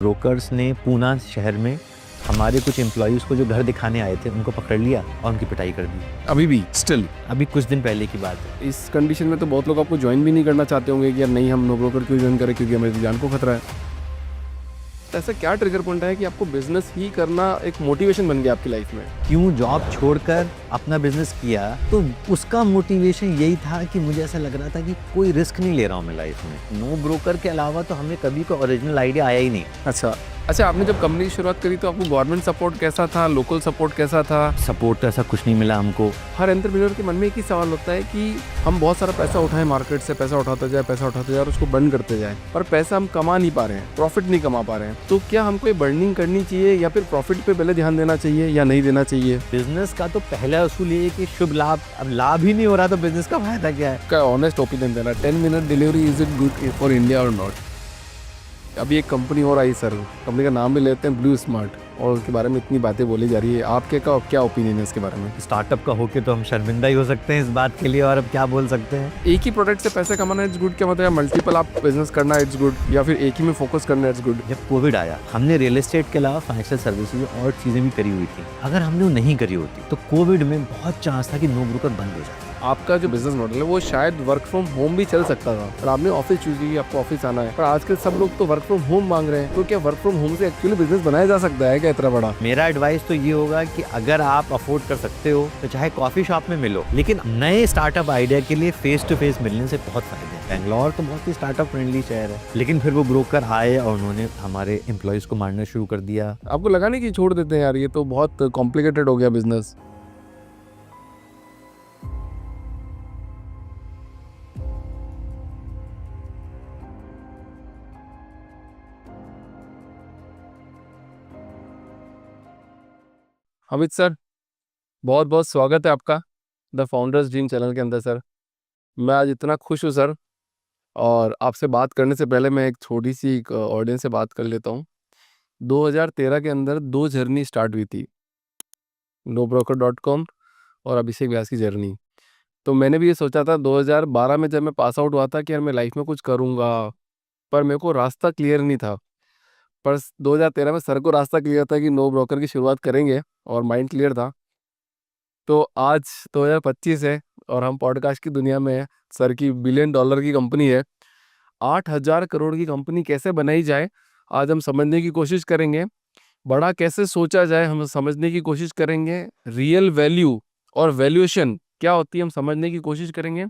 Brokers ने पूना शहर में हमारे कुछ एम्प्लॉयज़ को जो घर दिखाने आए थे उनको पकड़ लिया और उनकी पिटाई कर दी। अभी भी स्टिल अभी कुछ दिन पहले की बात है। इस कंडीशन में तो बहुत लोग आपको ज्वाइन भी नहीं करना चाहते होंगे कि यार नहीं, हम नो ब्रोकर क्यों ज्वाइन करें क्योंकि हमारी जान को खतरा है। तो ऐसा क्या ट्रिगर पॉइंट है कि आपको बिजनेस ही करना एक मोटिवेशन बन गया आपकी लाइफ में? क्यों जॉब छोड़कर अपना बिजनेस किया, तो उसका मोटिवेशन यही था कि मुझे ऐसा लग रहा था कि कोई रिस्क नहीं ले रहा हूँ मैं लाइफ में। नो ब्रोकर के अलावा तो हमें कभी कोई ओरिजिनल आइडिया आया ही नहीं। अच्छा, आपने जब कंपनी की शुरुआत करी तो आपको गवर्नमेंट सपोर्ट कैसा था, लोकल सपोर्ट कैसा था? सपोर्ट तो ऐसा कुछ नहीं मिला हमको। हर एंटरप्रेन्योर के मन में एक ही सवाल होता है कि हम बहुत सारा पैसा उठाएं मार्केट से, पैसा उठाते जाए और उसको बर्न करते जाए, पर पैसा हम कमा नहीं पा रहे हैं, प्रॉफिट नहीं कमा पा रहे हैं। तो क्या हमको ये बर्निंग करनी चाहिए या फिर प्रॉफिट पे पहले ध्यान देना चाहिए या नहीं देना चाहिए? बिजनेस का तो पहला असूल ये है कि शुभ लाभ। अब लाभ ही नहीं हो रहा तो बिजनेस का फायदा क्या है? का ऑनेस्ट ओपिनियन देना, 10 minute delivery is it good for India और नॉट? अभी एक कंपनी और आई सर, कंपनी का नाम भी लेते हैं ब्लू स्मार्ट, और उसके बारे में इतनी बातें बोली जा रही है। आपके का क्या ओपिनियन है इसके बारे में? स्टार्टअप का होके तो हम शर्मिंदा ही हो सकते हैं इस बात के लिए, और अब क्या बोल सकते हैं। एक ही प्रोडक्ट से पैसे कमाना इट्स गुड क्या मतलब? मल्टीपल आप बिजनेस करना इट्स गुड, या फिर एक ही में फोकस करना इट्स गुड? जब कोविड आया, हमने रियल एस्टेट के अलावा फाइनेंशियल सर्विसेज और चीज़ें भी करी हुई थी। अगर हमने वो नहीं करी होती तो कोविड में बहुत चांस था कि नो ब्रोकर बंद हो जाता। आपका जो बिजनेस मॉडल है वो शायद वर्क फ्रॉम होम भी चल सकता था, पर आपने ऑफिस चूज की, आपको ऑफिस आना है। पर आजकल सब लोग तो वर्क फ्रॉम होम मांग रहे हैं, तो क्या वर्क फ्रॉम होम से एक्चुअली बिजनेस बनाया जा सकता है क्या इतना बड़ा? मेरा एडवाइस तो ये होगा कि अगर आप अफोर्ड कर सकते हो तो चाहे कॉफी शॉप में मिलो, लेकिन नए स्टार्टअप आइडिया के लिए फेस टू फेस मिलने से बहुत फायदे हैं। बेंगलोर तो बहुत ही स्टार्टअप फ्रेंडली शहर है, लेकिन फिर वो ब्रोकर आए और उन्होंने हमारे एम्प्लॉयज को मारना शुरू कर दिया। आपको लगा नहीं कि छोड़ देते हैं यार, ये तो बहुत कॉम्प्लिकेटेड हो गया बिजनेस? अमित सर, बहुत बहुत स्वागत है आपका द फाउंडर्स ड्रीम चैनल के अंदर। सर, मैं आज इतना खुश हूँ सर, और आपसे बात करने से पहले मैं एक छोटी सी ऑडियंस से बात कर लेता हूँ। 2013 के अंदर 2 जर्नी स्टार्ट हुई थी, nobroker.com और अभिषेक व्यास की जर्नी। तो मैंने भी ये सोचा था 2012 में जब मैं पास आउट हुआ था कि यार मैं लाइफ में कुछ करूँगा, पर मेरे को रास्ता क्लियर नहीं था। पर 2013 में सर को रास्ता क्लियर था कि नो ब्रोकर की शुरुआत करेंगे, और माइंड क्लियर था। तो आज 2025 है और हम पॉडकास्ट की दुनिया में हैं। सर की बिलियन डॉलर की कंपनी है, 8,000 करोड़ की कंपनी कैसे बनाई जाए आज हम समझने की कोशिश करेंगे। बड़ा कैसे सोचा जाए हम समझने की कोशिश करेंगे। रियल वैल्यू और वैल्यूएशन क्या होती है हम समझने की कोशिश करेंगे।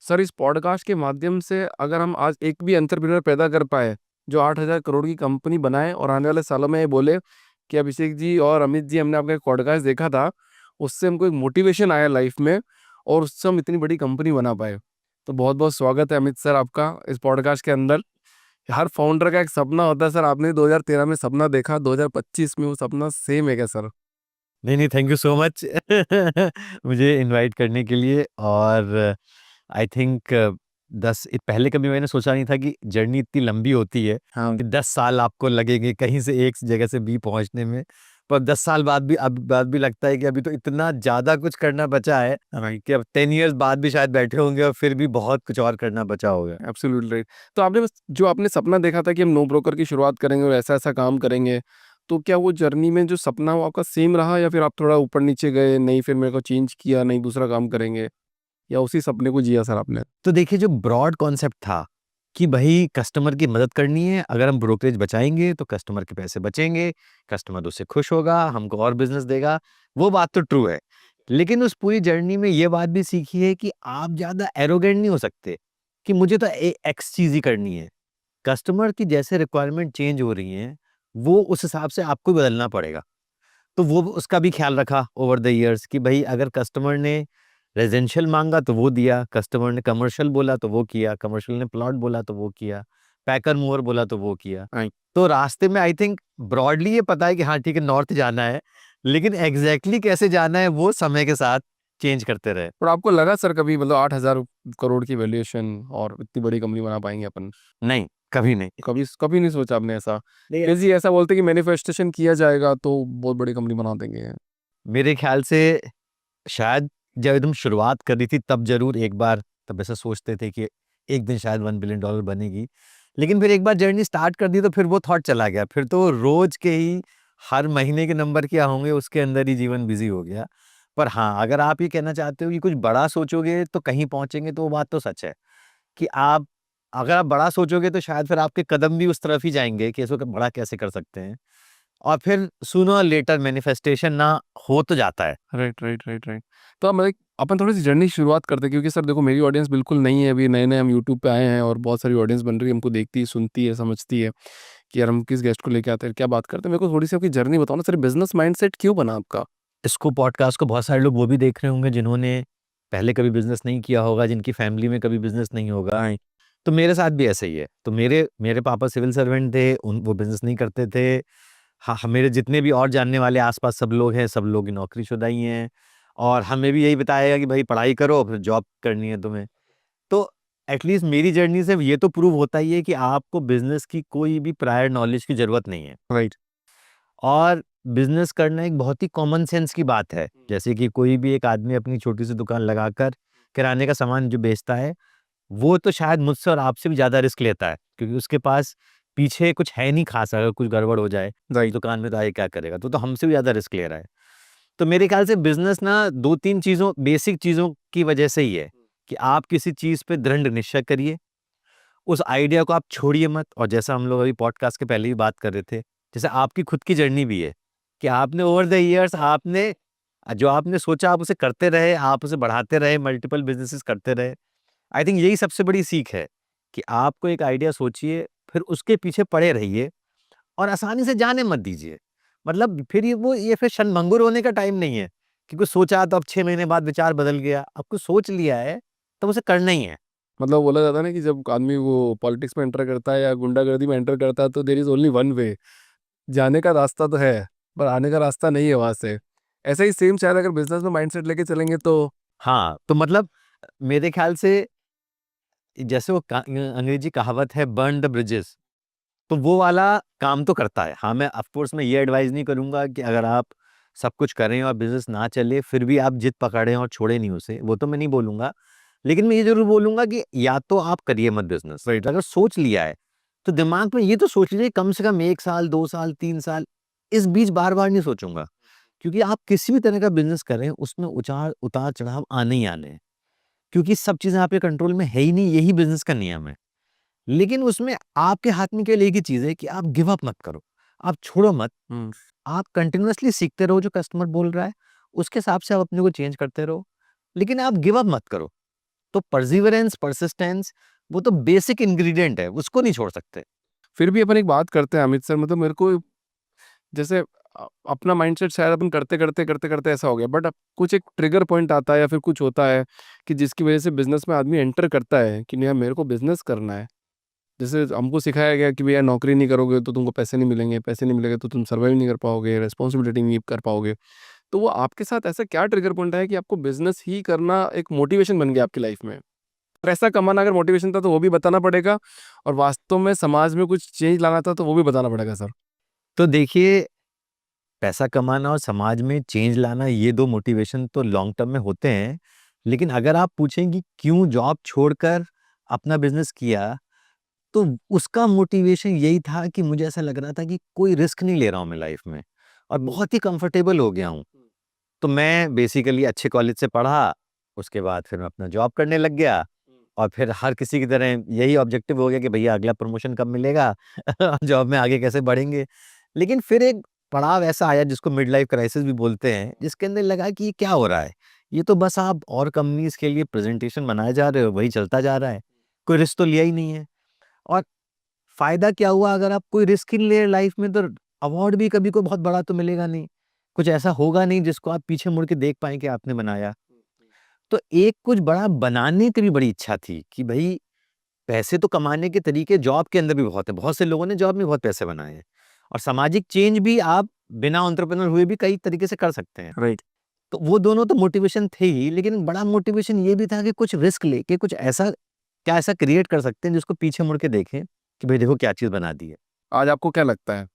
सर, इस पॉडकास्ट के माध्यम से अगर हम आज एक भी एंटरप्रेन्योर पैदा कर पाए जो 8,000 करोड़ की कंपनी बनाए और आने वाले सालों में ये बोले कि अभिषेक जी और अमित जी, हमने आपका एक पॉडकास्ट देखा था, उससे हमको एक मोटिवेशन आया लाइफ में और उससे हम इतनी बड़ी कंपनी बना पाए। तो बहुत बहुत स्वागत है अमित सर आपका इस पॉडकास्ट के अंदर। हर फाउंडर का एक सपना होता है सर, आपने 2013 में सपना देखा, 2025 में वो सपना सेम है क्या सर? नहीं नहीं, थैंक यू सो मच मुझे इनवाइट करने के लिए। और आई थिंक 10 पहले कभी मैंने सोचा नहीं था कि जर्नी इतनी लंबी होती है, हाँ। कि 10 साल आपको लगेंगे कहीं से एक जगह से बी पहुंचने में। पर 10 साल बाद भी अब बाद भी लगता है कि अभी तो इतना ज़्यादा कुछ करना बचा है कि अब 10 इयर्स बाद भी शायद बैठे होंगे और फिर भी बहुत कुछ और करना बचा होगा। Absolutely right. तो आपने बस जो आपने सपना देखा था कि हम नो ब्रोकर की शुरुआत करेंगे और ऐसा-ऐसा काम करेंगे, तो क्या वो जर्नी में जो सपना वो आपका सेम रहा या फिर आप थोड़ा ऊपर-नीचे गए, नहीं फिर मेरे को चेंज किया, नहीं दूसरा काम करेंगे, या उसी सपने को जिया सर आपने? तो देखिए, जो ब्रॉड कॉन्सेप्ट था कि भाई कस्टमर की मदद करनी है, अगर हम ब्रोकरेज बचाएंगे तो कस्टमर के पैसे बचेंगे, कस्टमर उससे खुश होगा, हमको और बिजनेस देगा, वो बात तो ट्रू है। लेकिन उस पूरी जर्नी में ये बात भी सीखी है कि आप ज़्यादा एरोगेंट नहीं हो सकते कि मुझे तो एक्स चीज़ ही करनी है। कस्टमर की जैसे रिक्वायरमेंट चेंज हो रही हैं, वो उस हिसाब से आपको बदलना पड़ेगा। तो वो उसका भी ख्याल रखा ओवर द इयर्स कि भाई अगर कस्टमर ने रेजिडेंशियल मांगा तो वो दिया, कस्टमर ने कमर्शियल बोला तो वो किया, कमर्शियल ने प्लॉट बोला तो वो किया, पैकर मूवर बोला तो वो किया। हाँ। तो रास्ते में आई थिंक ब्रॉडली ये पता है कि हाँ ठीक है, नॉर्थ जाना है, लेकिन एग्जैक्टली कैसे जाना है वो समय के साथ चेंज करते रहे। और आपको लगा सर कभी मतलब 8,000 करोड़ की वैल्यूएशन और इतनी बड़ी कंपनी बना पाएँगे अपन? नहीं, कभी नहीं। कभी कभी नहीं सोचा आपने ऐसा? नहीं, कैसे ऐसा बोलते कि मैनिफेस्टेशन किया जाएगा तो बहुत बड़ी कंपनी बना देंगे? मेरे ख्याल से शायद जब एकदम शुरुआत करी थी तब ज़रूर एक बार तब ऐसा सोचते थे कि एक दिन शायद $1 बिलियन बनेगी। लेकिन फिर एक बार जर्नी स्टार्ट कर दी तो फिर वो थॉट चला गया, फिर तो रोज के ही हर महीने के नंबर क्या होंगे उसके अंदर ही जीवन बिजी हो गया। पर हाँ, अगर आप ये कहना चाहते हो कि कुछ बड़ा सोचोगे तो कहीं पहुंचेंगे, तो वो बात तो सच है कि आप अगर आप बड़ा सोचोगे तो शायद फिर आपके कदम भी उस तरफ ही जाएंगे कि इसको बड़ा कैसे कर सकते हैं, और फिर सूनर और लेटर मैनिफेस्टेशन ना हो तो जाता है। Right, right, right, right. तो अब अपन थोड़ी सी जर्नी शुरुआत करते हैं, क्योंकि सर देखो मेरी ऑडियंस बिल्कुल नहीं है, अभी नए-नए हम यूट्यूब पे आए हैं और बहुत सारी ऑडियंस बन रही है, हमको देखती है, सुनती है, समझती है कि यार हम किस गेस्ट को लेके आते हैं, क्या बात करते हैं। मेरे को थोड़ी-सी आपकी जर्नी बताओ ना सर, बिज़नेस माइंडसेट क्यों बना आपका? इसको पॉडकास्ट को बहुत सारे लोग वो भी देख रहे होंगे जिन्होंने पहले कभी बिज़नेस नहीं किया होगा, जिनकी फैमिली में कभी बिज़नेस नहीं होगा। राइट, तो मेरे साथ भी ऐसा ही है। तो मेरे मेरे पापा सिविल सर्वेंट थे, उन वो बिज़नेस नहीं करते थे। हाँ, मेरे जितने भी और जानने वाले आस-पास सब लोग हैं, सब लोग नौकरीशुदा ही हैं, और हमें भी यही बताया गया कि भई पढ़ाई करो, फिर जॉब करनी है तुम्हें। तो एटलीस्ट मेरी जर्नी से ये तो प्रूव होता ही है कि आपको बिज़नेस की कोई भी प्रायर नॉलेज की ज़रूरत नहीं है। राइट। और बिज़नेस करना एक बहुत ही कॉमन सेंस की बात है। जैसे कि कोई भी एक आदमी अपनी छोटी-सी दुकान लगाकर किराने का सामान जो बेचता है, वो तो शायद मुझसे और आपसे भी ज़्यादा रिस्क लेता है, क्योंकि उसके पास पीछे कुछ है नहीं ख़ास, अगर कुछ गड़बड़ हो जाए, राइट। दुकान में तो आगे क्या करेगा? तो हमसे भी ज़्यादा रिस्क ले रहा है। तो मेरे ख़्याल से बिज़नेस ना 2-3 चीज़ों बेसिक चीज़ों की वजह से ही है कि आप किसी चीज़ पे दृढ़ निश्चय करिए, उस आइडिया को आप छोड़िए मत, और जैसा हम लोग अभी पॉडकास्ट के पहले ही बात कर रहे थे, जैसे आपकी खुद की जर्नी भी है कि आपने ओवर द ईयर्स आपने जो आपने सोचा आप उसे करते रहे, आप उसे बढ़ाते रहे, मल्टीपल बिज़नेसेस करते रहे। आई थिंक यही सबसे बड़ी सीख है कि आपको एक आइडिया सोचिए, फिर उसके पीछे पड़े रहिए और आसानी से जाने मत दीजिए। मतलब फिर ये फिर क्षणभंगुर होने का टाइम नहीं है कि कुछ सोचा तो अब 6 महीने बाद विचार बदल गया। अब कुछ सोच लिया है, तो उसे करना ही है। मतलब बोला जाता है ना कि जब आदमी वो पॉलिटिक्स में एंटर करता है या गुंडागर्दी में एंटर करता है, तो there is only one way. जाने का रास्ता तो है, पर आने का रास्ता नहीं है वहाँ से। ऐसा ही सेम शायद अगर बिज़नेस में माइंडसेट लेके चलेंगे तो हाँ, तो मतलब मेरे ख्याल से जैसे वो अंग्रेजी कहावत है बर्न द ब्रिजेस, तो वो वाला काम तो करता है। हाँ, मैं ऑफ कोर्स मैं ये एडवाइस नहीं करूँगा कि अगर आप सब कुछ करें और बिज़नेस ना चले, फिर भी आप जिद पकड़ें और छोड़ें नहीं उसे, वो तो मैं नहीं बोलूँगा। लेकिन मैं ये ज़रूर बोलूँगा कि या तो आप करिए मत बिज़नेस, राइट। अगर सोच लिया है, तो दिमाग में ये तो सोच लीजिए कम से कम 1 साल, 2 साल, 3 साल, इस बीच बार-बार नहीं सोचूँगा। क्योंकि आप किसी भी तरह का बिज़नेस करें, उसमें उतार-चढ़ाव आने ही आने हैं। क्योंकि सब चीज़ें आपके कंट्रोल में है ही नहीं, यही बिज़नेस का नियम है। लेकिन उसमें आपके हाथ में केवल एक ही चीज़ है कि आप गिव अप मत करो, आप छोड़ो मत, हुँ। आप कंटिन्यूअसली सीखते रहो जो कस्टमर बोल रहा है, उसके हिसाब से आप अपने को चेंज करते रहो, लेकिन आप गिव अप मत करो। तो परसिवरेंस, परसिस्टेंस वो तो बेसिक इंग्रीडिएंट है, उसको नहीं छोड़ सकते। फिर भी अपन एक बात करते हैं अमित सर, मतलब मेरे को जैसे अपना माइंडसेट शायद अपन करते-करते ऐसा हो गया, बट अब कुछ एक ट्रिगर पॉइंट आता है या फिर कुछ होता है कि जिसकी वजह से बिज़नेस में आदमी एंटर करता है कि नहीं यार मेरे को बिज़नेस करना है। जैसे हमको सिखाया गया कि भैया नौकरी नहीं करोगे तो तुमको पैसे नहीं मिलेंगे, पैसे नहीं मिलेंगे तो तुम सर्वाइव नहीं कर पाओगे, रिस्पॉन्सिबिलिटी नहीं कर पाओगे। तो वो आपके साथ ऐसा क्या ट्रिगर पॉइंट है कि आपको बिज़नेस ही करना एक मोटिवेशन बन गया आपकी लाइफ में? पैसा कमाना अगर मोटिवेशन था तो वो भी बताना पड़ेगा, और वास्तव में समाज में कुछ चेंज लाना था तो वो भी बताना पड़ेगा सर। तो देखिए, पैसा कमाना और समाज में चेंज लाना, ये 2 मोटिवेशन तो लॉन्ग टर्म में होते हैं। लेकिन अगर आप पूछें कि क्यों जॉब छोड़कर अपना बिज़नेस किया, तो उसका मोटिवेशन यही था कि मुझे ऐसा लग रहा था कि कोई रिस्क नहीं ले रहा हूँ मैं लाइफ में, और बहुत ही कंफर्टेबल हो गया हूँ। तो मैं बेसिकली अच्छे कॉलेज से पढ़ा, उसके बाद फिर मैं अपना जॉब करने लग गया, और फिर हर किसी की तरह यही ऑब्जेक्टिव हो गया कि भैया अगला प्रमोशन कब मिलेगा, जॉब में आगे कैसे बढ़ेंगे। लेकिन फिर एक पड़ाव ऐसा आया जिसको मिड लाइफ क्राइसिस भी बोलते हैं, जिसके अंदर लगा कि ये क्या हो रहा है? ये तो बस आप और कंपनीज़ के लिए प्रेज़ेंटेशन बनाए जा रहे हो, वही चलता जा रहा है। कोई रिस्क तो लिया ही नहीं है। और फ़ायदा क्या हुआ अगर आप कोई रिस्क ही नहीं ले लाइफ में, तो अवार्ड भी कभी कोई बहुत बड़ा तो मिलेगा नहीं। कुछ ऐसा होगा नहीं जिसको आप पीछे मुड़ के देख पाएँ कि आपने बनाया। तो एक कुछ बड़ा बनाने की भी बड़ी इच्छा थी कि भई पैसे तो कमाने के तरीके जॉब के अंदर भी बहुत है। बहुत से लोगों ने जॉब में बहुत पैसे बनाए हैं, और सामाजिक चेंज भी आप बिना एंटरप्रेन्योर हुए भी कई तरीके से कर सकते हैं। राइट। तो वो दोनों तो मोटिवेशन थे ही, लेकिन बड़ा मोटिवेशन ये भी था कि कुछ रिस्क लेके कुछ ऐसा क्या ऐसा क्रिएट कर सकते हैं जिसको पीछे मुड़ के देखें कि भई देखो क्या चीज़ बना दी है। आज आपको क्या लगता है?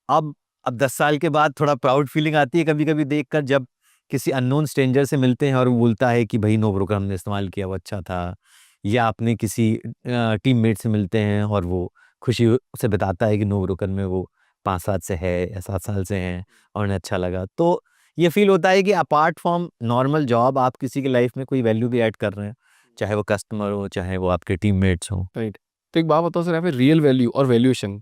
अब अब 10 साल के बाद थोड़ा प्राउड फीलिंग आती है कभी-कभी देखकर, जब किसी अननोन स्ट्रेंजर से मिलते हैं और वो बोलता है कि भई नो ब्रोकर हमने इस्तेमाल किया, वो अच्छा था। या अपने किसी टीममेट से मिलते हैं और वो खुशी उसे बताता है कि नो ब्रोकर में वो 5 साल से है या 7 साल से हैं और उन्हें अच्छा लगा, तो ये फील होता है कि अपार्ट फ्रॉम नॉर्मल जॉब आप किसी की लाइफ में कोई वैल्यू भी ऐड कर रहे हैं, चाहे वो कस्टमर हो, चाहे वो आपके टीममेट्स हो। राइट। तो एक बात बताओ सर, यहाँ पे रियल वैल्यू और वैल्यूएशन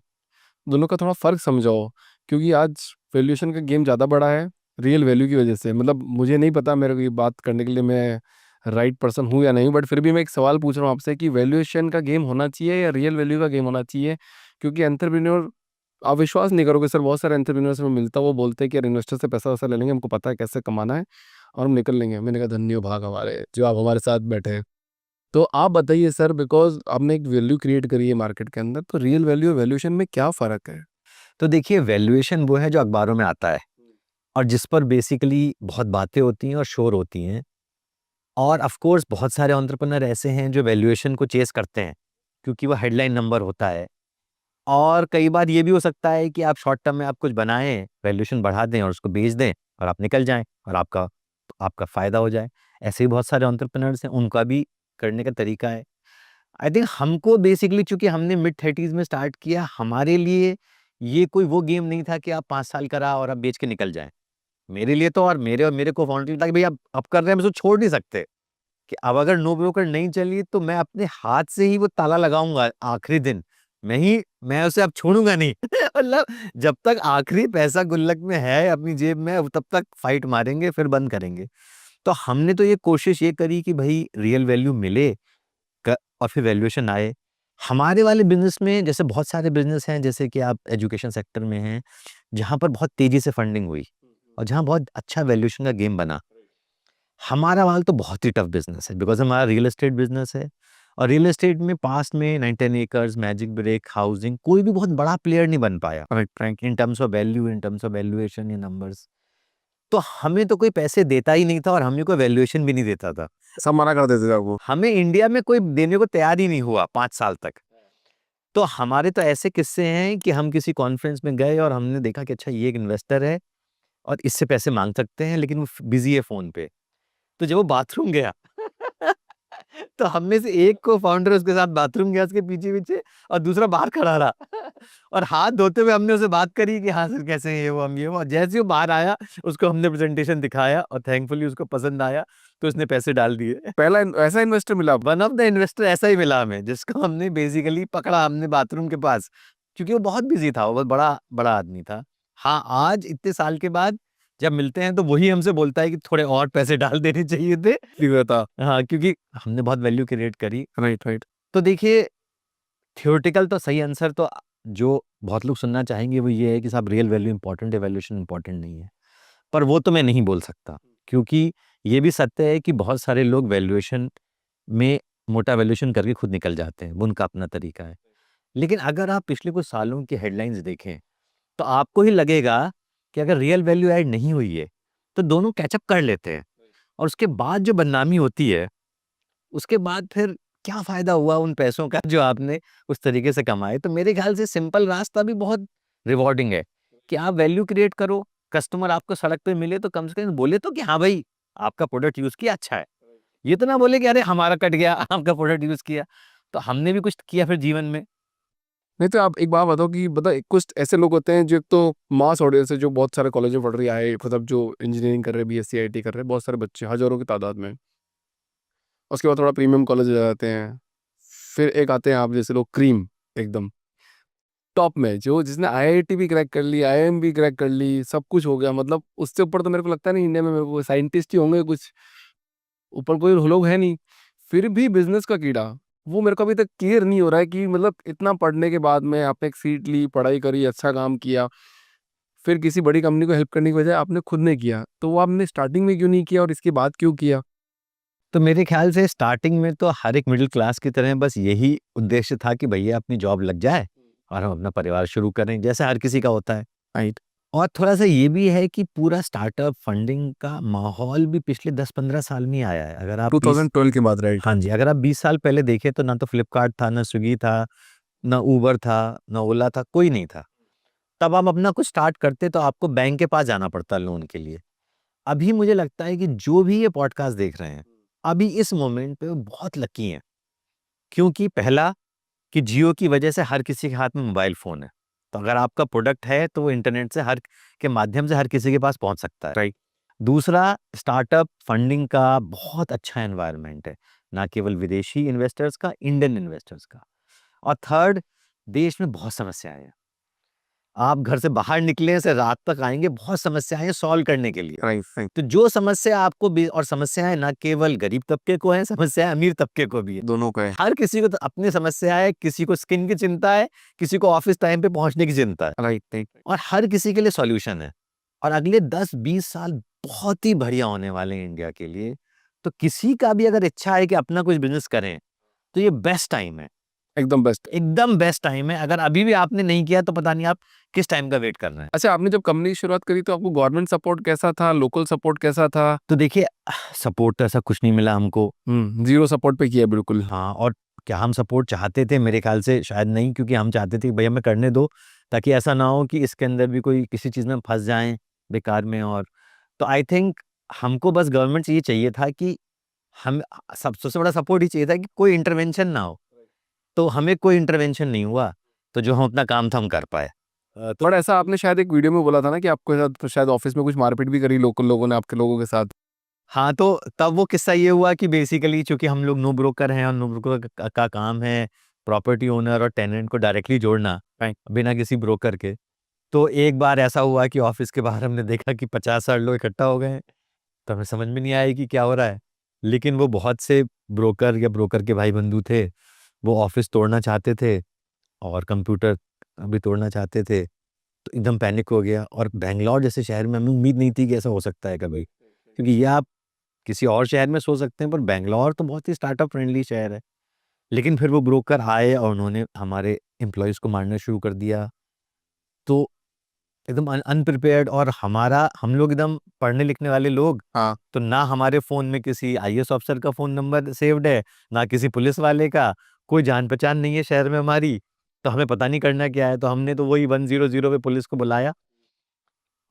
दोनों का थोड़ा फ़र्क समझाओ, क्योंकि आज वैल्यूएशन का गेम ज़्यादा बड़ा है रियल वैल्यू की वजह से। मतलब मुझे नहीं पता मेरे को ये बात करने के लिए मैं राइट पर्सन हूँ या नहीं, बट फिर भी मैं एक सवाल पूछ रहा हूँ आपसे कि वैल्यूएशन का गेम होना चाहिए या रियल वैल्यू का गेम होना चाहिए? क्योंकि एंटरप्रेन्योर, आप विश्वास नहीं करोगे सर, बहुत सारे एंटरप्रेन्योर से मैं मिलता हूँ, वो बोलते हैं कि यार इन्वेस्टर से पैसा वैसा ले लेंगे, हमको पता है कैसे कमाना है और हम निकल लेंगे। मैंने कहा धन्य हो भाग हमारे जो आप हमारे साथ बैठे हैं। तो आप बताइए सर, बिकॉज़ आपने एक वैल्यू क्रिएट करी है मार्केट के अंदर, तो रियल वैल्यू और वैल्यूएशन में क्या फ़र्क है? तो देखिए, वैल्यूएशन वो है जो अखबारों में आता है और जिस पर बेसिकली बहुत बातें होती हैं और शोर होती हैं, और ऑफ कोर्स बहुत सारे एंटरप्रेन्योर ऐसे हैं जो वैल्यूएशन को चेस करते हैं क्योंकि वो हेडलाइन नंबर होता है। और कई बार ये भी हो सकता है कि आप शॉर्ट टर्म में आप कुछ बनाएं, वैल्यूएशन बढ़ा दें और उसको बेच दें और आप निकल जाएं और आपका आपका फायदा हो जाए। ऐसे ही बहुत सारे एंटरप्रेन्योर्स हैं, उनका भी करने का तरीका है। आई थिंक हमको बेसिकली, चूंकि हमने मिड 30s में स्टार्ट किया, हमारे लिए ये कोई वो गेम नहीं था कि आप 5 साल करा और आप बेच के निकल जाएं। मेरे लिए तो, और मेरे को फाउंडर था कि भाई आप कर रहे हैं, हम इसको छोड़ नहीं सकते, कि अब अगर नो ब्रोकर नहीं चली तो मैं अपने हाथ से ही वो ताला लगाऊंगा आखिरी दिन। मैं उसे अब छोड़ूंगा नहीं। मतलब जब तक आखिरी पैसा गुल्लक में है अपनी जेब में, तब तक फाइट मारेंगे, फिर बंद करेंगे। तो हमने तो ये कोशिश ये करी कि भाई रियल वैल्यू मिले और फिर वैल्यूएशन आए। हमारे वाले बिजनेस में जैसे बहुत सारे बिजनेस हैं, जैसे कि आप एजुकेशन सेक्टर में हैं, जहाँ पर बहुत तेजी से फंडिंग हुई और जहाँ बहुत अच्छा वैल्यूएशन का गेम बना। हमारा वाला तो बहुत ही टफ बिजनेस है, बिकॉज हमारा रियल एस्टेट बिजनेस है और रियल एस्टेट में पास्ट में 19 एकर्स, मैजिक ब्रेक, हाउसिंग, कोई भी बहुत बड़ा प्लेयर नहीं बन पाया right. In terms of value, in terms of valuation, ये नंबर्स। तो हमें तो कोई पैसे देता ही नहीं था और हमें कोई वैल्यूएशन भी नहीं देता था। सब मना कर देते थे आपको? हमें इंडिया में कोई देने को तैयार ही नहीं हुआ 5 साल तक। तो हमारे तो ऐसे किस्से हैं कि हम किसी कॉन्फ्रेंस में गए और हमने देखा कि अच्छा ये एक इन्वेस्टर है और इससे पैसे मांग सकते हैं, लेकिन वो बिजी है फोन पे। तो जब वो बाथरूम गया तो हम में से एक को फाउंडर उसके साथ बाथरूम गया उसके पीछे-पीछे और दूसरा बाहर खड़ा रहा। और हाथ धोते हुए हमने उससे बात करी कि हाँ सर कैसे हैं, ये वो, हम ये वो। और जैसे ही वो बाहर आया, उसको हमने प्रेजेंटेशन दिखाया और थैंकफुली उसको पसंद आया, तो उसने पैसे डाल दिए। पहला ऐसा इन्वेस्टर मिला? वन ऑफ द इन्वेस्टर ऐसा ही मिला हमें, जिसको हमने बेसिकली पकड़ा हमने बाथरूम के पास, क्योंकि वो बहुत बिजी था, वो बहुत बड़ा बड़ा आदमी था। हाँ, आज इतने साल के बाद जब मिलते हैं तो वही हमसे बोलता है कि थोड़े और पैसे डाल देने चाहिए थे। हुआ था। हाँ, क्योंकि हमने बहुत वैल्यू क्रिएट करी। Right, right. तो देखिए, थ्योरेटिकल तो सही आंसर तो जो बहुत लोग सुनना चाहेंगे वो ये है कि साहब रियल वैल्यू इंपॉर्टेंट है, वैल्यूएशन इंपॉर्टेंट नहीं है। पर वो तो मैं नहीं बोल सकता, क्योंकि ये भी सत्य है कि बहुत सारे लोग वैल्यूएशन में मोटा वैल्यूएशन करके खुद निकल जाते हैं, वो उनका अपना तरीका है। लेकिन अगर आप पिछले कुछ सालों की हेडलाइंस देखें, तो आपको ही लगेगा कि अगर रियल वैल्यू ऐड नहीं हुई है, तो दोनों कैचअप कर लेते हैं और उसके बाद जो बदनामी होती है, उसके बाद फिर क्या फ़ायदा हुआ उन पैसों का जो आपने उस तरीके से कमाए। तो मेरे ख़्याल से सिंपल रास्ता भी बहुत रिवॉर्डिंग है कि आप वैल्यू क्रिएट करो, कस्टमर आपको सड़क पे मिले तो कम से कम बोले तो कि हाँ भाई, आपका प्रोडक्ट यूज़ किया, अच्छा है। ये तो ना बोले कि अरे हमारा कट गया, आपका प्रोडक्ट यूज़ किया। तो हमने भी कुछ किया फिर जीवन में। नहीं तो आप एक बात बताओ कि कुछ ऐसे लोग होते हैं जो एक तो मास ऑडियंस है, जो बहुत सारे कॉलेज में पढ़ रही है, मतलब जो इंजीनियरिंग कर रहे हैं, बीएससी आईटी कर रहे हैं, बहुत सारे बच्चे हज़ारों की तादाद में। उसके बाद थोड़ा प्रीमियम कॉलेज आ जाते हैं। फिर एक आते हैं आप जैसे लोग क्रीम, एकदम टॉप में, जो जिसने आईआईटी भी क्रैक कर ली, आईआईएम भी क्रैक कर ली, सब कुछ हो गया। मतलब उससे ऊपर तो मेरे को लगता नहीं इंडिया में वो साइंटिस्ट ही होंगे कुछ, ऊपर कोई लोग है नहीं। फिर भी बिज़नेस का कीड़ा, वो मेरे को अभी तक क्लियर नहीं हो रहा है कि मतलब इतना पढ़ने के बाद में आपने एक सीट ली, पढ़ाई करी, अच्छा काम किया, फिर किसी बड़ी कंपनी को हेल्प करने की बजाय आपने खुद ने किया। तो वो आपने स्टार्टिंग में क्यों नहीं किया और इसके बाद क्यों किया? तो मेरे ख़्याल से स्टार्टिंग में तो हर एक मिडिल क्लास की तरह बस यही उद्देश्य था कि भैया अपनी जॉब लग जाए और हम अपना परिवार शुरू करें, जैसे हर किसी का होता है। राइट। और थोड़ा-सा ये भी है कि पूरा स्टार्टअप फंडिंग का माहौल भी पिछले 10-15 साल में ही आया है। अगर आप 20 2012 के बाद, राइट। हाँ जी, अगर आप 20 साल पहले देखें तो ना तो फ्लिपकार्ट था, ना स्विगी था, ना उबर था, ना ओला था, कोई नहीं था। तब आप अपना कुछ स्टार्ट करते तो आपको बैंक के पास जाना पड़ता लोन के लिए। अभी मुझे लगता है कि जो भी ये पॉडकास्ट देख रहे हैं, अभी इस मोमेंट पे वो बहुत लकी हैं। क्योंकि पहला कि जियो की वजह से हर किसी के हाथ में मोबाइल फ़ोन है। तो अगर आपका प्रोडक्ट है तो वो इंटरनेट से हर के माध्यम से हर किसी के पास पहुँच सकता है। राइट। दूसरा, स्टार्टअप फंडिंग का बहुत अच्छा एनवायरनमेंट है, ना केवल विदेशी इन्वेस्टर्स का, इंडियन इन्वेस्टर्स का। और थर्ड, देश में बहुत समस्याएँ हैं। आप घर से बाहर निकले से रात तक आएँगे, बहुत समस्याएँ हैं सॉल्व करने के लिए। Right, right. तो जो समस्या आपको भी, और समस्याएँ ना केवल गरीब तबके को हैं, समस्याएँ अमीर तबके को भी है। दोनों का है। हर किसी को तो अपनी समस्या है, किसी को स्किन की चिंता है, किसी को ऑफ़िस टाइम पे पहुँचने की चिंता है, राइट, राइट। और हर किसी के लिए सॉल्यूशन है। और अगले 10-20 साल बहुत ही बढ़िया होने वाले हैं इंडिया के लिए। तो किसी का भी अगर इच्छा है कि अपना कुछ बिज़नेस करें, तो ये बेस्ट टाइम है, एकदम बेस्ट। एकदम बेस्ट टाइम है। अगर अभी भी आपने नहीं किया तो पता नहीं आप किस टाइम का वेट कर रहे हैं। अच्छा, आपने जब कंपनी की शुरुआत करी तो आपको गवर्नमेंट सपोर्ट कैसा था? लोकल सपोर्ट कैसा था? तो देखिए, सपोर्ट तो ऐसा कुछ नहीं मिला हमको। ज़ीरो सपोर्ट पे किया बिल्कुल। हाँ, और क्या हम सपोर्ट चाहते थे? मेरे ख़्याल से शायद नहीं, क्योंकि हम चाहते थे कि भई हमें करने दो, ताकि ऐसा ना हो कि इसके अंदर भी कोई किसी चीज़ में फँस जाएँ बेकार में। और तो आई थिंक हमको बस गवर्नमेंट से ये चाहिए था कि हम सब सबसे बड़ा सपोर्ट ये चाहिए था कि कोई इंटरवेंशन ना हो। तो हमें कोई इंटरवेंशन नहीं हुआ, तो जो हम अपना काम था हम कर पाए। तो बट ऐसा आपने शायद एक वीडियो में बोला था ना कि आपके साथ शायद ऑफिस में कुछ मारपीट भी करी लोकल लोगों ने आपके लोगों के साथ। हाँ, तो तब वो किस्सा ये हुआ कि बेसिकली चूँकि हम लोग नो ब्रोकर हैं, और नो ब्रोकर का काम है प्रॉपर्टी ओनर और टेनेंट को डायरेक्टली जोड़ना, राइट। बिना किसी ब्रोकर के। तो एक बार ऐसा हुआ कि ऑफ़िस के बाहर हमने देखा कि 50-60 लोग इकट्ठा हो गए हैं, तो हमें समझ में नहीं आया कि क्या हो रहा है। लेकिन वो बहुत से ब्रोकर या ब्रोकर के भाई-बंधु थे, वो ऑफ़िस तोड़ना चाहते थे और कंप्यूटर भी तोड़ना चाहते थे। तो एकदम पैनिक हो गया, और बैंगलोर जैसे शहर में हमें उम्मीद नहीं थी कि ऐसा हो सकता है कभी। क्योंकि ये आप किसी और शहर में सोच सकते हैं, पर बैंगलोर तो बहुत ही स्टार्टअप फ्रेंडली शहर है। लेकिन फिर वो ब्रोकर आए और उन्होंने हमारे एम्प्लॉइज़ को मारना शुरू कर दिया। तो एकदम अनप्रिपेयर्ड, और हम लोग एकदम पढ़ने लिखने वाले लोग, हाँ। तो ना हमारे फ़ोन में किसी आईएएस ऑफ़िसर का फ़ोन नंबर सेव्ड है, ना किसी पुलिस वाले का, कोई जान-पहचान नहीं है शहर में हमारी, तो हमें पता नहीं करना क्या है। तो हमने तो वही 100 पे पुलिस को बुलाया,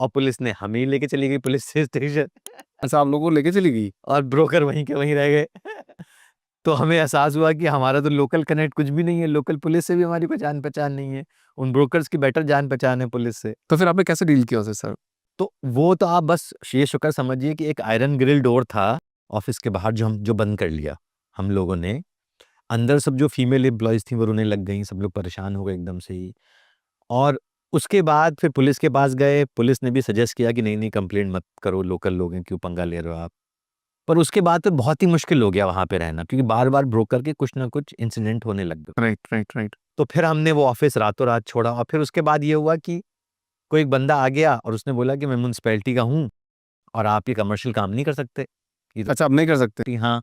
और पुलिस ने हमें ही लेके चली गई पुलिस स्टेशन, अच्छा, आप लोगों को लेके चली गई? और ब्रोकर वहीं के वहीं रह गए। तो हमें एहसास हुआ कि हमारा तो लोकल कनेक्ट कुछ भी नहीं है, लोकल पुलिस से भी हमारी कोई जान-पहचान नहीं है। उन ब्रोकर्स की बेटर जान-पहचान है पुलिस से। तो फिर आपने कैसे डील किया उससे सर? तो वो तो आप बस ये शुक्र समझिए कि एक आयरन ग्रिल डोर था ऑफ़िस के बाहर, जो बंद कर लिया हम लोगों ने। अंदर सब जो फीमेल एम्प्लॉइज़ थीं वो रोने लग गईं, सब लोग परेशान हो गए एकदम से ही। और उसके बाद फिर पुलिस के पास गए, पुलिस ने भी सजेस्ट किया कि नहीं-नहीं कंप्लेंट मत करो, लोकल लोग हैं, क्यों पंगा ले रहे हो आप? पर उसके बाद तो बहुत ही मुश्किल हो गया वहाँ पे रहना, क्योंकि बार-बार ब्रोकर के कुछ ना कुछ इंसिडेंट होने लग गए। Right, right, right. तो फिर हमने वो ऑफ़िस रातों-रात छोड़ा, और फिर उसके बाद ये हुआ कि कोई एक बंदा आ गया और उसने बोला कि मैं म्युनिसिपैलिटी का हूँ, और आप ये कमर्शियल काम नहीं कर सकते। ये तो अच्छा, आप नहीं कर सकते? कि हाँ,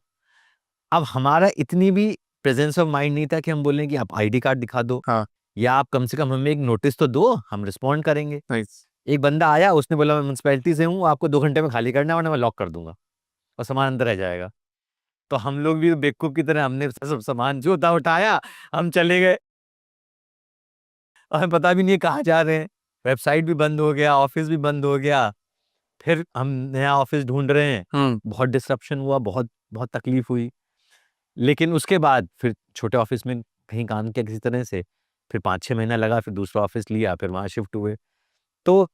अब हमारा इतनी भी प्रेजेंस ऑफ माइंड नहीं था कि हम बोलें कि आप आईडी कार्ड दिखा दो, हाँ। या आप कम से कम हमें एक नोटिस तो दो, हम रिस्पॉन्ड करेंगे। नाइस। एक बंदा आया, उसने बोला मैं म्युनिसिपैलिटी से हूँ, आपको 2 घंटे में खाली करना है वरना मैं लॉक कर दूँगा और सामान अंदर रह जाएगा। तो हम लोग भी बेवकूफ़ की तरह हमने सब सामान जो था उठाया, हम चले गए, और हमें पता भी नहीं है कहाँ जा रहे हैं। वेबसाइट भी बंद हो गया, ऑफ़िस भी बंद हो गया। फिर हम नया ऑफ़िस ढूँढ रहे हैं, हुँ। बहुत डिसरप्शन हुआ, बहुत बहुत तकलीफ़ हुई। लेकिन उसके बाद फिर छोटे ऑफ़िस में कहीं काम किया किसी तरह से, फिर 5-6 महीना लगा, फिर दूसरा ऑफ़िस लिया, फिर वहाँ शिफ्ट हुए। तो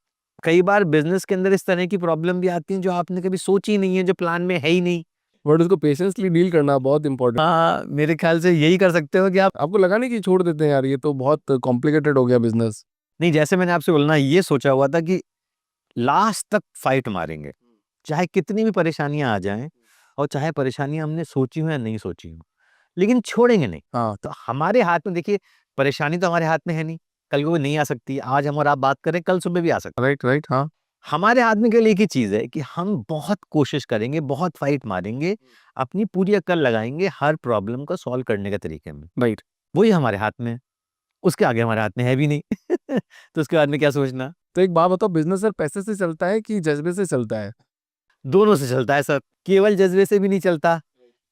कई बार बिज़नेस के अंदर इस तरह की प्रॉब्लम भी आती हैं जो आपने कभी सोची नहीं है, जो प्लान में है ही नहीं। बट उसको पेशेंसली डील करना बहुत इम्पोर्टेंट। हाँ, मेरे ख़्याल से यही कर सकते हो कि आप, आपको लगा नहीं कि छोड़ देते हैं यार, ये तो बहुत कॉम्प्लिकेटेड हो गया बिज़नेस? नहीं, जैसे मैंने आपसे बोला ना, ये सोचा हुआ था कि लास्ट तक फाइट मारेंगे, चाहे कितनी भी परेशानियाँ आ जाएँ, और चाहे परेशानियाँ हमने सोची हो या नहीं सोची हो, लेकिन छोड़ेंगे नहीं। हाँ। तो हमारे हाथ में देखिए, परेशानी तो हमारे हाथ में है नहीं, कल को नहीं आ सकती, आज हम और आप बात करें, कल सुबह भी आ सकती है। राइट, राइट, हाँ। हमारे हाथ में केवल एक ही चीज़ है कि हम बहुत कोशिश करेंगे, बहुत फाइट मारेंगे, अपनी पूरी अक्ल लगाएँगे हर प्रॉब्लम को सॉल्व करने के तरीके में। राइट। वही हमारे हाथ में है, उसके आगे हमारे हाथ में है भी नहीं। तो उसके बाद में क्या सोचना? तो एक बात बताओ, बिज़नेस सर पैसे से चलता है कि जज़्बे से चलता है? दोनों से चलता है सर, केवल जज़्बे से भी नहीं चलता।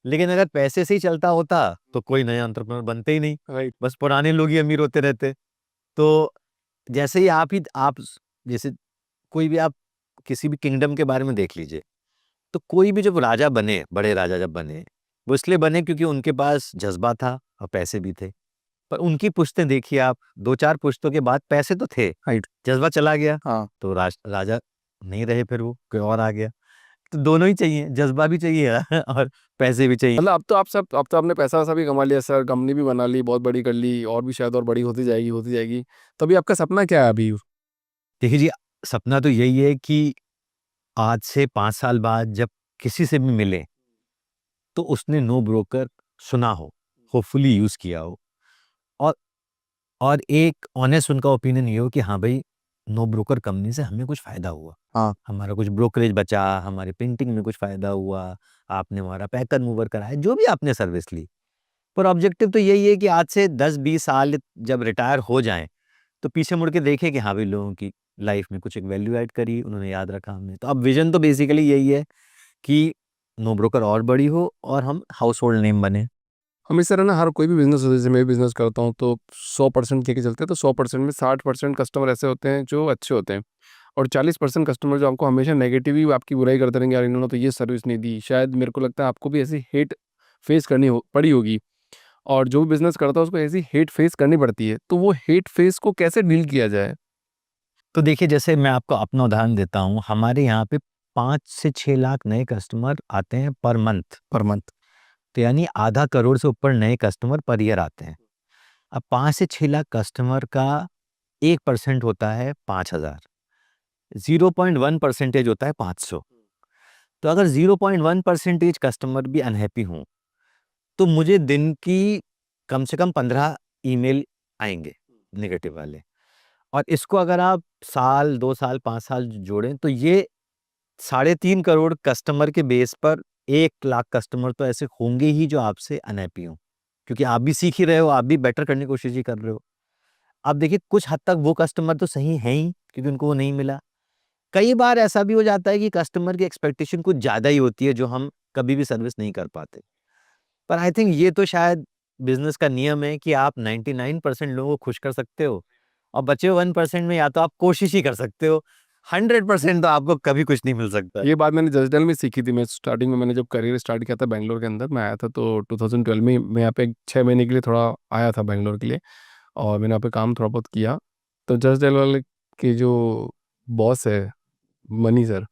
लेकिन अगर पैसे से ही चलता होता, तो कोई नया एंटरप्रेन्योर बनते ही नहीं, राइट। बस पुराने लोग ही अमीर होते रहते। तो जैसे ही आप जैसे कोई भी आप किसी भी किंगडम के बारे में देख लीजिए, तो कोई भी जब राजा बने, बड़े राजा जब बने, वो इसलिए बने क्योंकि उनके पास जज़्बा था और पैसे भी थे। पर उनकी पुश्तें देखिए आप, 2-4 पुश्तों के बाद पैसे तो थे, राइट। जज़्बा चला गया, हाँ। तो राजा नहीं रहे, फिर वो कोई और आ गया। तो दोनों ही चाहिए, जज़्बा भी चाहिए और पैसे भी चाहिए। मतलब अब तो आपने पैसा-वैसा भी कमा लिया सर, कंपनी भी बना ली, बहुत बड़ी कर ली और भी शायद और बड़ी होती जाएगी, होती जाएगी। तो अभी आपका सपना क्या है अभी? देखिए जी, सपना तो यही है कि आज से 5 साल बाद जब किसी से भी मिलें, तो उसने नो ब्रोकर सुना हो, होपफुली यूज़ किया हो, और एक ऑनेस्ट उनका ओपिनियन ये हो कि हाँ भाई, नो ब्रोकर कंपनी से हमें कुछ फ़ायदा हुआ। हाँ। हमारा कुछ ब्रोकरेज बचा, हमारी प्रिंटिंग में कुछ फ़ायदा हुआ, आपने हमारा पैकर मूवर कराया, जो भी आपने सर्विस ली। पर ऑब्जेक्टिव तो यही है कि आज से 10-20 साल जब रिटायर हो जाएँ, तो पीछे मुड़ के देखें कि हाँ भाई, लोगों की लाइफ़ में कुछ एक वैल्यू ऐड करी, उन्होंने याद रखा हमें। तो अब विज़न तो बेसिकली यही है कि नो ब्रोकर और बड़ी हो और हम हाउसहोल्ड नेम बने। हमेशा है ना, हर कोई भी बिज़नेस हो, जैसे मैं भी बिज़नेस करता हूँ तो 100% लेके चलते हैं, तो 100% में 60% कस्टमर ऐसे होते हैं जो अच्छे होते हैं और 40% कस्टमर जो आपको हमेशा नेगेटिव ही आपकी बुराई करते रहेंगे, यार इन्होंने तो ये सर्विस नहीं दी। शायद मेरे को लगता है आपको भी ऐसी हेट फेस करनी हो पड़ी होगी और जो भी बिज़नेस करता है उसको ऐसी हेट फेस करनी पड़ती है। तो वो हेट फेस को कैसे डील किया जाए? तो देखिए, जैसे मैं आपको अपना उदाहरण देता हूँ, हमारे यहाँ पे 5 से 6 लाख नए कस्टमर आते हैं पर मंथ। Per month. तो यानी आधा करोड़ से ऊपर नए कस्टमर पर ईयर आते हैं। अब 5 से 6 लाख कस्टमर का 1% होता है 5,000, 0.1% होता है 500। तो अगर 0.1% कस्टमर भी अनहैप्पी हों, तो मुझे दिन की कम से कम 15 ईमेल आएँगे नेगेटिव वाले। और इसको अगर आप साल, 2 साल, 5 साल जोड़ें, तो ये 3.5 करोड़ कस्टमर के बेस पर 1 लाख कस्टमर तो ऐसे होंगे ही जो आपसे अनहैप्पी हों। क्योंकि आप भी सीख ही रहे हो, आप भी बेटर करने की कोशिश ही कर रहे हो। अब देखिए, कुछ हद तक वो कस्टमर तो सही हैं ही, क्योंकि उनको वो नहीं मिला। कई बार ऐसा भी हो जाता है कि कस्टमर की एक्सपेक्टेशन कुछ ज़्यादा ही होती है, जो हम कभी भी सर्विस नहीं कर पाते। पर आई थिंक ये तो शायद बिज़नेस का नियम है कि आप 99% लोगों को खुश कर सकते हो और बचे हुए 1% में या तो आप कोशिश ही कर सकते हो। 100% तो आपको कभी कुछ नहीं मिल सकता है। ये बात मैंने जसडल में सीखी थी। मैं स्टार्टिंग में मैंने जब करियर स्टार्ट किया था बैंगलोर के अंदर, मैं आया था तो 2012 में मैं यहाँ पे 6 महीने के लिए थोड़ा आया था बैंगलोर के लिए और मैंने यहाँ पे काम थोड़ा बहुत किया। तो जसडल वाले के जो बॉस है मनी सर,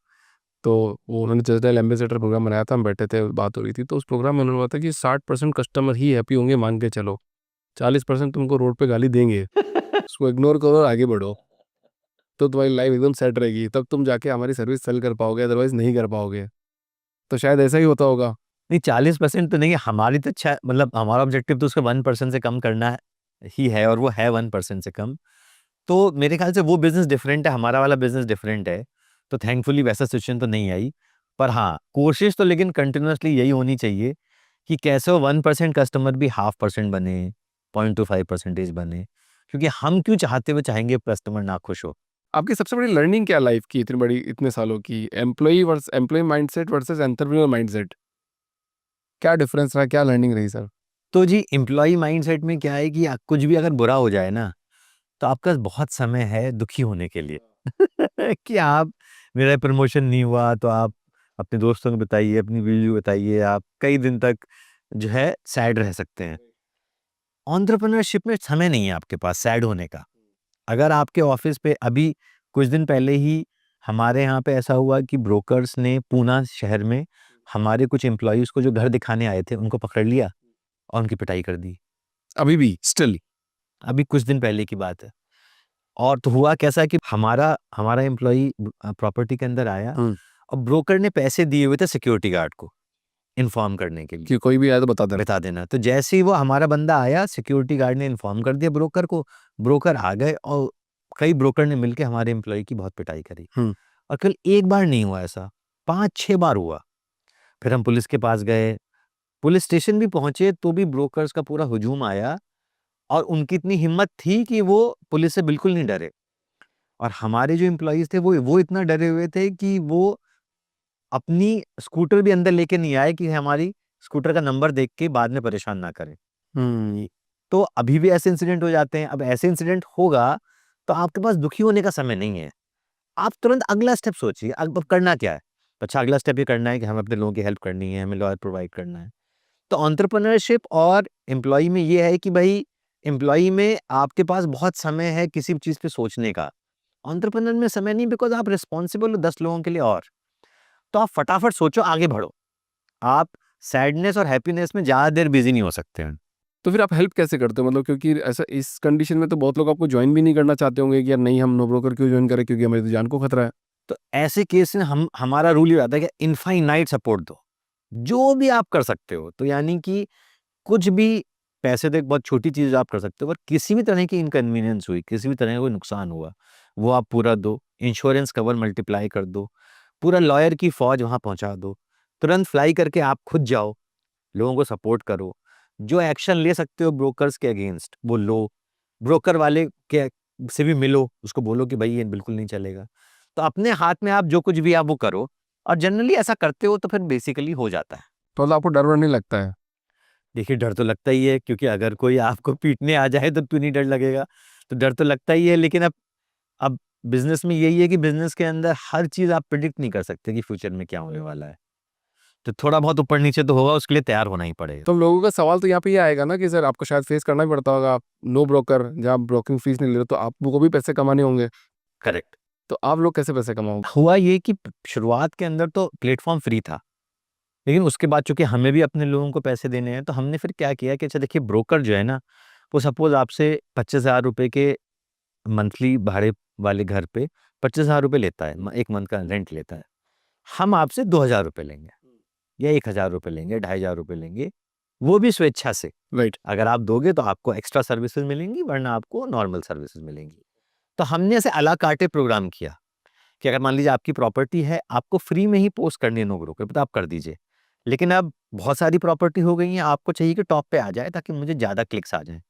तो वो उन्होंने जसडल एम्बेसडर प्रोग्राम बनाया था, हम बैठे थे, बात हो रही थी। तो उस प्रोग्राम में उन्होंने बोला था कि 60% कस्टमर ही हैप्पी होंगे, मान के चलो, 40% तुमको रोड पे गाली देंगे, उसको इग्नोर करो और आगे बढ़ो, तो तुम्हारी लाइफ एकदम सेट रहेगी, तब तुम जाके हमारी सर्विस सेल कर पाओगे, अदरवाइज नहीं कर पाओगे। तो शायद ऐसा ही होता होगा। नहीं, 40% तो नहीं, हमारी तो अच्छा मतलब हमारा ऑब्जेक्टिव तो उसको 1% से कम करना ही है, और वो है 1% से कम। तो मेरे ख्याल से वो बिज़नेस डिफरेंट है, हमारा वाला बिज़नेस डिफरेंट है। तो थैंकफुली वैसा सिचुएशन तो नहीं आई। पर हाँ, कोशिश तो लेकिन कंटिन्यूअसली यही होनी चाहिए कि कैसे वो 1% कस्टमर भी 0.5% बने, 0.25% बने। क्योंकि हम क्यों चाहते हुए चाहेंगे कस्टमर ना खुश हो? आपकी सबसे बड़ी लर्निंग क्या लाइफ की, इतनी बड़ी, इतने सालों की? Employee mindset versus entrepreneur mindset, क्या डिफरेंस रहा, क्या लर्निंग रही सर? तो जी, एम्प्लॉयी माइंडसेट में क्या है कि कुछ भी अगर बुरा हो जाए ना, तो आपके पास बहुत समय है दुखी होने के लिए। कि आप मेरा प्रमोशन नहीं हुआ, तो आप अपने दोस्तों को बताइए, अपनी बीवी को बताइए, आप कई दिन तक जो है सैड रह सकते हैं। एंटरप्रेन्योरशिप में समय नहीं है आपके पास सैड होने का। अगर आपके ऑफिस पे अभी कुछ दिन पहले ही हमारे यहाँ पे ऐसा हुआ कि ब्रोकर्स ने पूना शहर में हमारे कुछ एम्प्लॉइज़ को जो घर दिखाने आए थे, उनको पकड़ लिया और उनकी पिटाई कर दी। अभी भी स्टिल? अभी कुछ दिन पहले की बात है। और तो हुआ कैसा कि हमारा हमारा एम्प्लॉयी प्रॉपर्टी के अंदर आया और ब्रोकर ने पैसे दिए हुए थे सिक्योरिटी गार्ड को इन्फॉर्म करने के लिए, कि कोई भी आया तो बता देना। बता देना। तो जैसे ही वो हमारा बंदा आया, सिक्योरिटी गार्ड ने इन्फॉर्म कर दिया ब्रोकर को, ब्रोकर आ गए और कई ब्रोकर ने मिलके हमारे एम्प्लॉयी की बहुत पिटाई करी। और केवल एक बार नहीं हुआ ऐसा, 5-6 बार हुआ। फिर हम पुलिस के पास गए, पुलिस स्टेशन भी पहुँचे, तो भी ब्रोकर्स का पूरा हुजूम आया और उनकी इतनी हिम्मत थी कि वो पुलिस से बिल्कुल नहीं डरे। और हमारे जो एम्प्लॉइज़ थे वो इतना डरे हुए थे कि वो अपनी स्कूटर भी अंदर लेके नहीं आए कि हमारी स्कूटर का नंबर देख के बाद में परेशान ना करें। तो अभी भी ऐसे इंसिडेंट हो जाते हैं। अब ऐसे इंसिडेंट होगा तो आपके पास दुखी होने का समय नहीं है। आप तुरंत अगला स्टेप सोचिए, अब करना क्या है? तो अच्छा, अगला स्टेप ये करना है कि हमें अपने लोगों की हेल्प करनी है, हमें लॉयर प्रोवाइड करना है। तो एंटरप्रेन्योरशिप और एम्प्लॉयी में ये है कि भाई एम्प्लॉई में आपके पास बहुत समय है किसी भी चीज़ पे सोचने का, एंटरप्रेन्योर में समय नहीं, बिकॉज़ आप रिस्पॉन्सिबल हो 10 लोगों के लिए और। तो आप फटाफट सोचो, आगे बढ़ो। आप सैडनेस और हैप्पीनेस में ज़्यादा देर बिज़ी नहीं हो सकते हैं। तो फिर आप हेल्प कैसे करते हो? मतलब क्योंकि ऐसा इस कंडीशन में तो बहुत लोग आपको जॉइन भी नहीं करना चाहते होंगे कि यार नहीं, हम नो ब्रोकर क्यों जॉइन करें, क्योंकि हमारी तो जान को खतरा है। तो ऐसे केस में हमारा रूल ये रहता है कि इनफाइनाइट सपोर्ट दो, जो भी आप कर सकते हो। तो यानी कि कुछ भी, पैसे तो एक बहुत छोटी चीज़ आप कर सकते हो, पर किसी भी तरह की इनकन्वीनियंस हुई, किसी भी तरह का कोई नुकसान हुआ, वो आप पूरा दो। इंश्योरेंस कवर मल्टीप्लाई कर दो, पूरा लॉयर की फ़ौज वहाँ पहुँचा दो। तुरंत फ्लाई करके आप खुद जाओ, लोगों को सपोर्ट करो। जो एक्शन ले सकते हो ब्रोकर्स के अगेंस्ट वो लो। ब्रोकर वाले के से भी मिलो, उसको बोलो कि भाई ये बिल्कुल नहीं चलेगा। तो अपने हाथ में आप जो कुछ भी आप वो करो, और जनरली ऐसा करते हो तो फिर बेसिकली हो जाता है। तो मतलब आपको डर वर नहीं लगता है? देखिए, डर तो लगता ही है, क्योंकि अगर कोई आपको पीटने आ जाए तो क्यों नहीं डर लगेगा? तो डर तो लगता ही है, लेकिन अब बिज़नेस में यही है कि बिज़नेस के अंदर हर चीज़ आप प्रेडिक्ट नहीं कर सकते कि फ्यूचर में क्या होने वाला है। तो थोड़ा बहुत ऊपर-नीचे तो होगा, उसके लिए तैयार होना ही पड़ेगा। तो लोगों का सवाल तो यहाँ पे ये आएगा ना कि सर आपको शायद फेस करना भी पड़ता होगा, नो ब्रोकर, जहाँ आप ब्रोकिंग फीस नहीं ले रहे, तो आपको भी पैसे कमाने होंगे। करेक्ट। तो आप लोग कैसे पैसे कमाओगे? हुआ ये कि शुरुआत के अंदर तो प्लेटफ़ॉर्म फ्री था, लेकिन उसके बाद चूँकि हमें भी अपने लोगों को पैसे देने हैं, तो हमने फिर क्या किया कि अच्छा देखिए, ब्रोकर जो है ना, वो सपोज़ आपसे ₹25,000 के मंथली भाड़े वाले घर पे ₹25,000 लेता है, 1 मंथ का रेंट लेता है। हम आपसे ₹2,000 लेंगे, या ₹1,000 लेंगे, ₹2,500 लेंगे, वो भी स्वेच्छा से। राइट। अगर आप दोगे तो आपको एक्स्ट्रा सर्विसेज़ मिलेंगी, वरना आपको नॉर्मल सर्विसेज़ मिलेंगी। तो हमने ऐसे à la carte प्रोग्राम किया कि अगर मान लीजिए आपकी प्रॉपर्टी है, आपको फ्री में ही पोस्ट करनी है नो ब्रोकर पे, तो आप कर दीजिए। लेकिन अब बहुत सारी प्रॉपर्टी हो गई हैं, आपको चाहिए कि टॉप पे आ जाए ताकि मुझे ज़्यादा क्लिक्स आ जाएँ।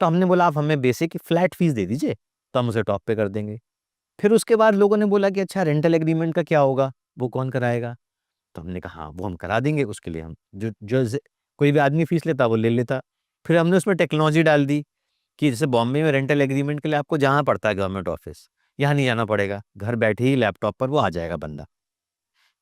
तो हमने बोला आप हमें बेसिक फ्लैट फीस दे दीजिए, तो हम उसे टॉप पे कर देंगे। फिर उसके बाद लोगों ने बोला कि अच्छा रेंटल एग्रीमेंट का क्या होगा? वो कौन कराएगा? तो हमने कहा हाँ, वो हम करा देंगे, उसके लिए हम जो जो ज़ कोई भी आदमी फीस लेता वो ले लेता। फिर हमने उसमें टेक्नोलॉजी डाल दी कि जैसे बॉम्बे में रेंटल एग्रीमेंट के लिए आपको जाना पड़ता है गवर्नमेंट ऑफिस, यहाँ नहीं जाना पड़ेगा, घर बैठे ही लैपटॉप पर वो आ जाएगा बंदा।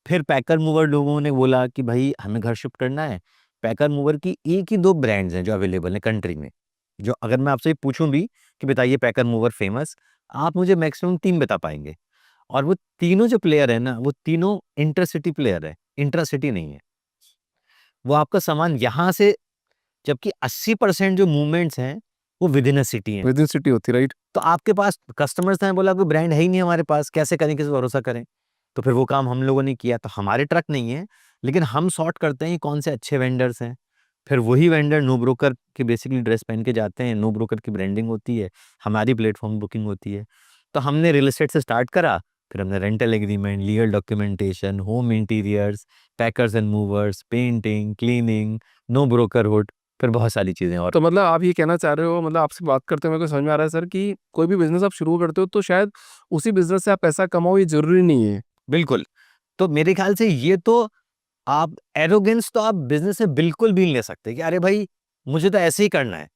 फिर पैकर मूवर लोगों ने बोला कि भाई हमें घर शिफ्ट करना है। पैकर मूवर की एक ही 2 ब्रांड्स हैं जो अवेलेबल हैं कंट्री में। जो अगर मैं आपसे पूछूँ भी कि बताइए पैकर मूवर फेमस, आप मुझे मैक्सिमम 3 बता पाएँगे। और वो तीनों जो प्लेयर हैं ना, वो तीनों इंटरसिटी प्लेयर हैं, इंट्रासिटी नहीं है। वो आपका सामान यहाँ से, जबकि 80% जो मूवमेंट्स हैं, वो विदिन अ सिटी हैं। विद इन सिटी होती है, राइट? तो आपके पास कस्टमर्स हैं, बोला कोई ब्रांड है ही नहीं हमारे पास, कैसे करें, किस पे भरोसा करें? तो फिर वो काम हम लोगों ने किया। तो हमारे ट्रक नहीं है, लेकिन हम सॉर्ट करते हैं कि कौन से अच्छे वेंडर्स हैं। फिर वही वेंडर नो ब्रोकर की बेसिकली ड्रेस पहन के जाते हैं, नो ब्रोकर की ब्रांडिंग होती है, हमारी प्लेटफ़ॉर्म बुकिंग होती है। तो हमने रियल एस्टेट से स्टार्ट करा, फिर हमने rental agreement, legal documentation, home interiors, packers and movers, painting, cleaning, no brokerhood, फिर बहुत सारी चीज़ें और। तो मतलब आप ये कहना चाह रहे हो, मतलब आपसे बात करते हुए मेरे को समझ में आ रहा है सर कि कोई भी बिज़नेस आप शुरू करते हो तो शायद उसी बिज़नेस से आप पैसा कमाओ, ये ज़रूरी नहीं है। बिल्कुल। तो मेरे ख़्याल से ये तो आप एरोगेंस तो आप बिज़नेस में बिल्कुल भी नहीं ले सकते कि अरे भाई, मुझे तो ऐसे ही करना है।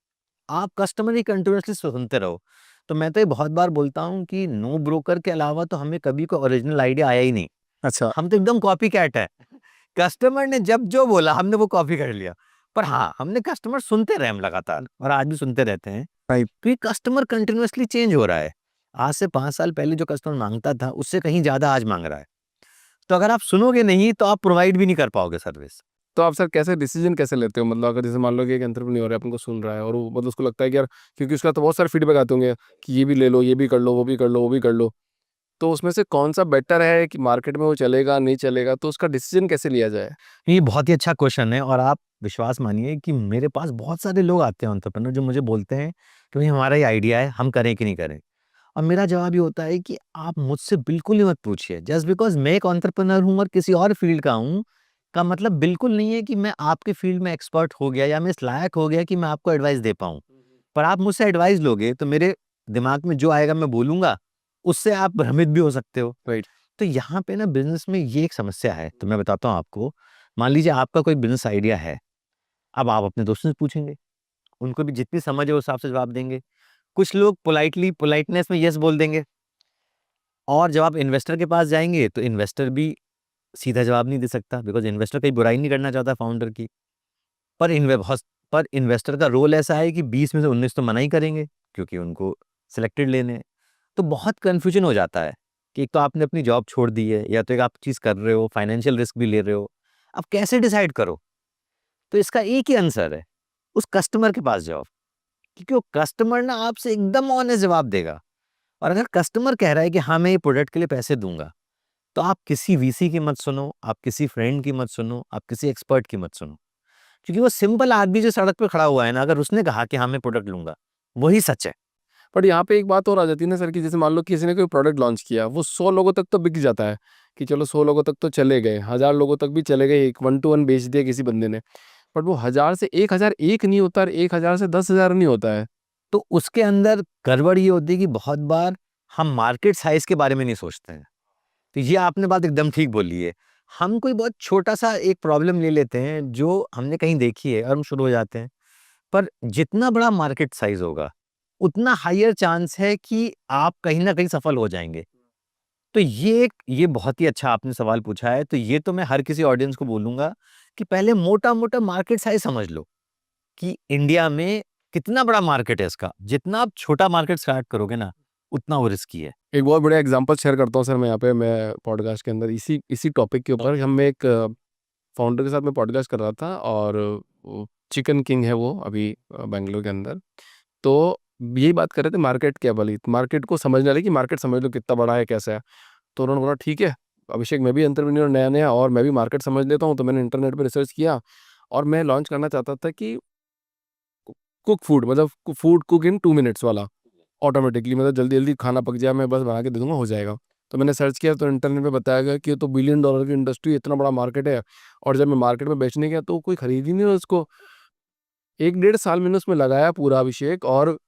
आप कस्टमर ही कंटीन्यूअसली सुनते रहो। तो मैं तो ये बहुत बार बोलता हूँ कि नो ब्रोकर के अलावा तो हमें कभी कोई ओरिजिनल आइडिया आया ही नहीं। अच्छा। हम तो एकदम कॉपी कैट है। कस्टमर ने जब जो बोला हमने वो कॉपी कर लिया। पर हाँ, हमने कस्टमर सुनते रहे हम लगातार, और आज भी सुनते रहते हैं। राइट। क्योंकि कस्टमर कंटीन्यूअसली चेंज हो रहा है। आज से 5 साल पहले जो कस्टमर माँगता था, उससे कहीं ज़्यादा आज माँग रहा है। तो अगर आप सुनोगे नहीं तो आप प्रोवाइड भी नहीं कर पाओगे सर्विस। तो आप सर कैसे डिसीजन कैसे लेते हो? मतलब अगर जैसे मान लो कि एक एंटरप्रेन्योर है, अपन को सुन रहा है और वो मतलब उसको लगता है कि यार, क्योंकि उसका तो बहुत सारे फीडबैक आते होंगे कि ये भी ले लो, ये भी कर लो, वो भी कर लो, वो भी कर लो। तो उसमें से कौन-सा बेटर है कि मार्केट में वो चलेगा, नहीं चलेगा, तो उसका डिसीजन कैसे लिया जाए? ये बहुत ही अच्छा क्वेश्चन है, और आप विश्वास मानिए कि मेरे पास बहुत सारे लोग आते हैं एंटरप्रेन्योर जो मुझे बोलते हैं कि भाई हमारा ये आइडिया है, हम करें कि नहीं करें? और मेरा जवाब ये होता है कि आप मुझसे बिल्कुल ही मत पूछिए। जस्ट बिकॉज़ मैं एक एंटरप्रेन्योर हूँ और किसी और फील्ड का हूँ, का मतलब बिल्कुल नहीं है कि मैं आपके फील्ड में एक्सपर्ट हो गया या मैं इस लायक हो गया कि मैं आपको एडवाइस दे पाऊँ। पर आप मुझसे एडवाइस लोगे तो मेरे दिमाग में जो आएगा मैं बोलूँगा, उससे आप भ्रमित भी हो सकते हो। राइट। तो यहाँ पे ना बिज़नेस में ये एक समस्या है, तो मैं बताता हूँ आपको। मान लीजिए आपका कोई बिज़नेस आइडिया है, अब आप अपने दोस्तों से पूछेंगे, उनको भी जितनी समझ है उस हिसाब से जवाब देंगे। कुछ लोग पोलाइटनेस में येस बोल देंगे, और जब आप इन्वेस्टर के पास जाएँगे तो इन्वेस्टर भी सीधा जवाब नहीं दे सकता, बिकॉज़ इन्वेस्टर कहीं बुराई नहीं करना चाहता फाउंडर की। पर इन्वे बहुत पर इन्वेस्टर का रोल ऐसा है कि 20 में से 19 तो मना ही करेंगे क्योंकि उनको सिलेक्टेड लेने हैं। तो बहुत कन्फ्यूजन हो जाता है कि एक तो आपने अपनी जॉब छोड़ दी है, या तो एक आप चीज़ कर रहे हो, फाइनेंशियल रिस्क भी ले रहे हो, अब कैसे डिसाइड करो? तो इसका एक ही आंसर है, उस कस्टमर के पास जाओ, क्योंकि वो कस्टमर ना आपसे एकदम ऑनेस्ट जवाब देगा। और अगर कस्टमर कह रहा है कि हाँ, मैं ये प्रोडक्ट के लिए पैसे दूंगा, तो आप किसी वीसी की मत सुनो, आप किसी फ्रेंड की मत सुनो, आप किसी एक्सपर्ट की मत सुनो, क्योंकि वो सिंपल आदमी जो सड़क पे खड़ा हुआ है ना, अगर उसने कहा कि हाँ, मैं प्रोडक्ट लूंगा, वही सच है। बट यहाँ पे एक बात और आ जाती है ना सर, कि जैसे मान लो किसी ने कोई प्रोडक्ट लॉन्च किया, वो 100 लोगों तक तो बिक जाता है, कि चलो 100 लोगों तक तो चले गए, 1000 लोगों तक भी चले गए, एक 1 to 1 बेच दिया किसी बंदे ने। बट वो 1000 से 1001 नहीं होता, और 1000 से 10,000 नहीं होता है। तो उसके अंदर गड़बड़ ये होती है कि बहुत बार हम मार्केट साइज के बारे में नहीं सोचते हैं। तो ये आपने बात एकदम ठीक बोली है। हम कोई बहुत छोटा सा एक प्रॉब्लम ले लेते हैं जो हमने कहीं देखी है, और हम शुरू हो जाते हैं। पर जितना बड़ा मार्केट साइज होगा, उतना हायर चांस है कि आप कहीं ना कहीं सफल हो जाएंगे। तो ये बहुत ही अच्छा आपने सवाल पूछा है। तो ये तो मैं हर किसी ऑडियंस को बोलूंगा कि पहले मोटा मोटा मार्केट साइज समझ लो कि इंडिया में कितना बड़ा मार्केट है इसका। जितना आप छोटा मार्केट स्टार्ट करोगे ना, उतना वो रिस्की है। एक बहुत बढ़िया एग्जांपल शेयर करता हूँ सर मैं यहाँ पे, मैं पॉडकास्ट के अंदर इसी इसी टॉपिक के ऊपर हम एक फाउंडर के साथ मैं पॉडकास्ट कर रहा था, और चिकन किंग है वो अभी बेंगलोर के अंदर। तो यही बात कर रहे थे, मार्केट क्या बली, मार्केट को समझने लगे कि मार्केट समझ लो कितना बड़ा है, कैसा है। तो उन्होंने बोला ठीक है अभिषेक, मैं भी एंटरप्रेन्योर नया नया, और मैं भी मार्केट समझ लेता हूँ। तो मैंने इंटरनेट पे रिसर्च किया, और मैं लॉन्च करना चाहता था कि कुक फूड, मतलब फूड कुक इन 2 मिनट्स वाला, ऑटोमेटिकली, मतलब जल्दी जल्दी खाना पक जाए, मैं बस बना के दे दूंगा, हो जाएगा। तो मैंने सर्च किया तो इंटरनेट पे बताया गया कि ये तो $1 बिलियन की इंडस्ट्री, इतना बड़ा मार्केट है। और जब मैं मार्केट में बेचने गया तो कोई खरीद ही नहीं रहा उसको। 1 डेढ़ साल मैंने उसमें लगाया पूरा अभिषेक, और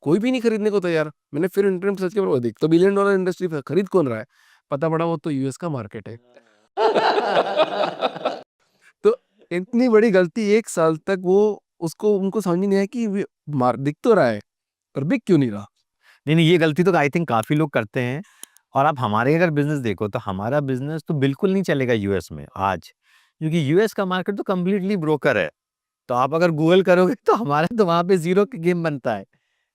कोई भी नहीं खरीदने को तैयार। मैंने फिर इंटरनेट सर्च किया, देख तो $1 बिलियन इंडस्ट्री, खरीद कौन रहा है? पता पड़ा वो तो यूएस का मार्केट है। तो इतनी बड़ी गलती, 1 साल तक वो उसको उनको समझ नहीं आया कि दिख तो रहा है, पर बिक क्यों नहीं रहा। नहीं नहीं, ये गलती तो आई थिंक काफी लोग करते हैं। और आप हमारे अगर बिजनेस देखो, तो हमारा बिजनेस तो बिल्कुल नहीं चलेगा यूएस में आज, क्योंकि यूएस का मार्केट तो कम्प्लीटली ब्रोकर है। तो आप अगर गूगल करोगे तो हमारा तो वहां पे जीरो का गेम बनता है।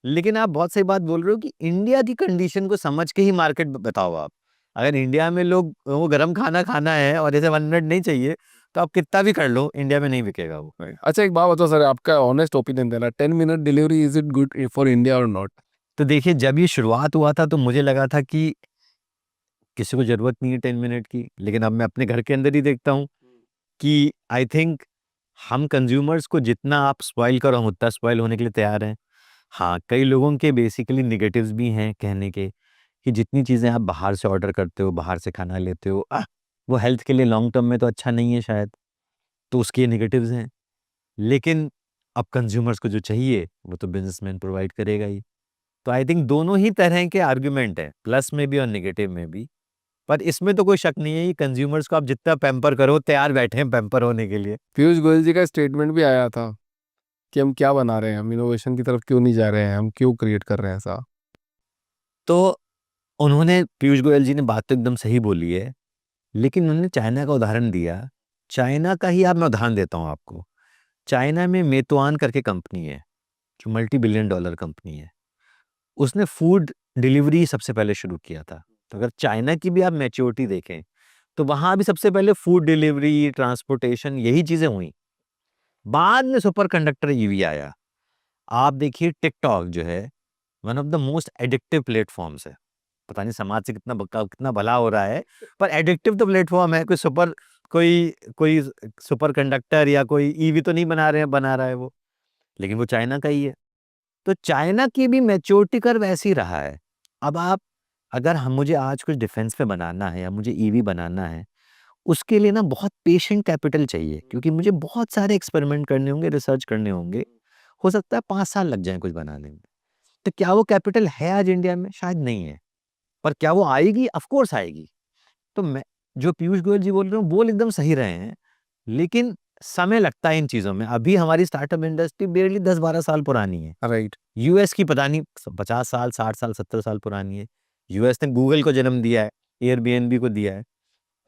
लेकिन आप बहुत सही बात बोल रहे हो कि इंडिया की कंडीशन को समझ के ही मार्केट बताओ आप। अगर इंडिया में लोग वो गरम खाना खाना है और जैसे 1 मिनट नहीं चाहिए, तो आप कितना भी कर लो, इंडिया में नहीं बिकेगा वो। अच्छा एक बात बताओ सर, आपका ऑनेस्ट ओपिनियन देना, 10 minute delivery is it good for India और नॉट? तो देखिए, जब ये शुरुआत हुआ था तो मुझे लगा था कि किसी को जरूरत नहीं है 10 मिनट की। लेकिन अब मैं अपने घर के अंदर ही देखता हूँ कि आई थिंक हम कंज्यूमर्स को जितना आप स्पॉइल करो, हम उतना स्पॉइल होने के लिए तैयार हैं। हाँ, कई लोगों के बेसिकली नेगेटिव्स भी हैं कहने के, कि जितनी चीज़ें आप बाहर से ऑर्डर करते हो, बाहर से खाना लेते हो, वो हेल्थ के लिए लॉन्ग टर्म में तो अच्छा नहीं है शायद। तो उसके नेगेटिव्स हैं। लेकिन अब कंज्यूमर्स को जो चाहिए वो तो बिजनेसमैन प्रोवाइड करेगा ही। तो आई थिंक दोनों ही तरह के आर्गुमेंट हैं, प्लस में भी और नेगेटिव में भी। पर इसमें तो कोई शक नहीं है कि कंज्यूमर्स को आप जितना पैम्पर करो, तैयार बैठे हैं पैम्पर होने के लिए। पीयूष गोयल जी का स्टेटमेंट भी आया था कि हम क्या बना रहे हैं, हम इनोवेशन की तरफ क्यों नहीं जा रहे हैं, हम क्यों क्रिएट कर रहे हैं ऐसा। तो उन्होंने, पीयूष गोयल जी ने बात तो एकदम सही बोली है। लेकिन उन्होंने चाइना का उदाहरण दिया। चाइना का ही आप मैं उदाहरण देता हूँ आपको। चाइना में मेतुआन करके कंपनी है, जो $multi-billion कंपनी है। उसने फूड डिलीवरी सबसे पहले शुरू किया था। तो अगर चाइना की भी आप मैच्योरिटी देखें, तो वहां भी सबसे पहले फूड डिलीवरी, ट्रांसपोर्टेशन, यही चीजें हुई। बाद में सुपर कंडक्टर ईवी आया। आप देखिए, टिकटॉक जो है, one of the most addictive platforms है। पता नहीं समाज से कितना भला हो रहा है, पर एडिक्टिव तो प्लेटफॉर्म है। कोई कोई सुपर कंडक्टर या कोई ईवी तो नहीं बना रहा है वो, लेकिन वो चाइना का ही है। तो चाइना की भी मैच्योरिटी कर्व ऐसी रहा है। अब आप, अगर हम मुझे आज कुछ डिफेंस पे बनाना है या मुझे ईवी बनाना है, उसके लिए ना बहुत पेशेंट कैपिटल चाहिए, क्योंकि मुझे बहुत सारे एक्सपेरिमेंट करने होंगे, रिसर्च करने होंगे। हो सकता है 5 साल लग जाए कुछ बनाने में। तो क्या वो कैपिटल है आज इंडिया में? शायद नहीं है। पर क्या वो आएगी? ऑफ कोर्स आएगी। तो मैं, जो पीयूष गोयल जी बोल रहे हैं, बोल एकदम सही रहे हैं। लेकिन समय लगता है इन चीजों में। अभी हमारी स्टार्टअप इंडस्ट्री बेरली 10-12 साल पुरानी है। राइट। यूएस की पता नहीं 50 साल, 60 साल, 70 साल पुरानी है। यूएस ने गूगल को जन्म दिया है, एयरबीएनबी को दिया है।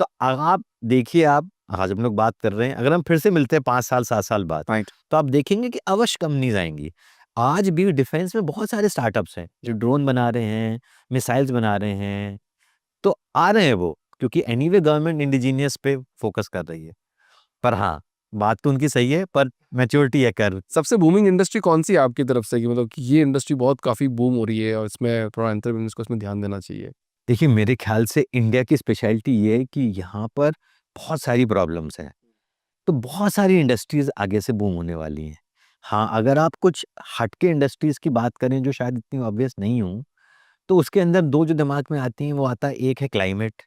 तो आप देखिए, आप आज हम लोग बात कर रहे हैं, अगर हम फिर से मिलते हैं 5 साल 7 साल बाद, राइट। तो आप देखेंगे कि अवश्य कंपनीज आएंगी। आज भी डिफेंस में बहुत सारे स्टार्टअप्स हैं जो ड्रोन बना रहे हैं, मिसाइल्स बना रहे हैं, तो आ रहे हैं वो, क्योंकि एनीवे गवर्नमेंट इंडिजीनियस पे फोकस कर रही है। पर हाँ, बात तो उनकी सही है, पर मैच्योरिटी है कर। सबसे बूमिंग इंडस्ट्री कौन सी है आपकी तरफ से, कि मतलब कि ये इंडस्ट्री बहुत काफ़ी बूम हो रही है और इसमें थोड़ा एंटरप्रेन्योर्स को इसमें ध्यान देना चाहिए? देखिए, मेरे ख्याल से इंडिया की स्पेशलिटी ये है कि यहाँ पर बहुत सारी प्रॉब्लम्स हैं, तो बहुत सारी इंडस्ट्रीज आगे से बूम होने वाली हैं। हाँ, अगर आप कुछ हटके इंडस्ट्रीज की बात करें जो शायद इतनी ऑब्वियस नहीं हो, तो उसके अंदर 2 जो दिमाग में आती हैं वो आता है, एक है क्लाइमेट।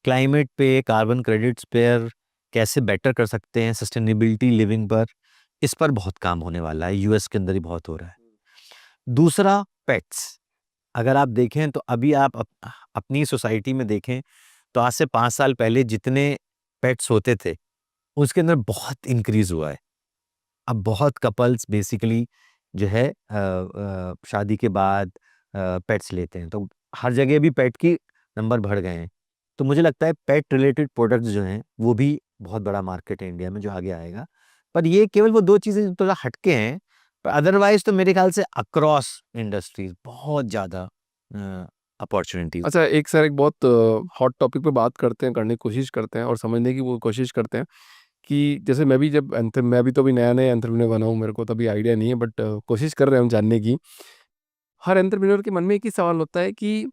क्लाइमेट पे, कार्बन क्रेडिट्स पर कैसे बेटर कर सकते हैं, सस्टेनेबिलिटी लिविंग पर, इस पर बहुत काम होने वाला है, यूएस के अंदर ही बहुत हो रहा है। दूसरा पेट्स, अगर आप देखें तो अभी आप अपनी सोसाइटी में देखें तो आज से 5 साल पहले जितने पेट्स होते थे, उसके अंदर बहुत इंक्रीज़ हुआ है। अब बहुत कपल्स बेसिकली जो है शादी के बाद पेट्स लेते हैं, तो हर जगह भी पेट की नंबर बढ़ गए हैं। तो मुझे लगता है पेट रिलेटेड प्रोडक्ट्स जो हैं, वो भी बहुत बड़ा मार्केट है इंडिया में जो आगे आएगा। पर ये केवल वो 2 चीज़ें जो थोड़ा हटके हैं, पर अदरवाइज़ तो मेरे ख्याल से अक्रॉस इंडस्ट्रीज़ बहुत ज़्यादा अपॉर्च्युनिटीज़। अच्छा, एक सर एक बहुत हॉट टॉपिक पे बात करते हैं, करने की कोशिश करते हैं और समझने की वो कोशिश करते हैं कि जैसे मैं भी तो अभी नया-नया एंटरप्रेन्योर बना हूँ, मेरे को तो अभी आइडिया नहीं है, बट कोशिश कर रहे हैं हम जानने की। हर एंटरप्रेन्योर के मन में एक ही सवाल होता है कि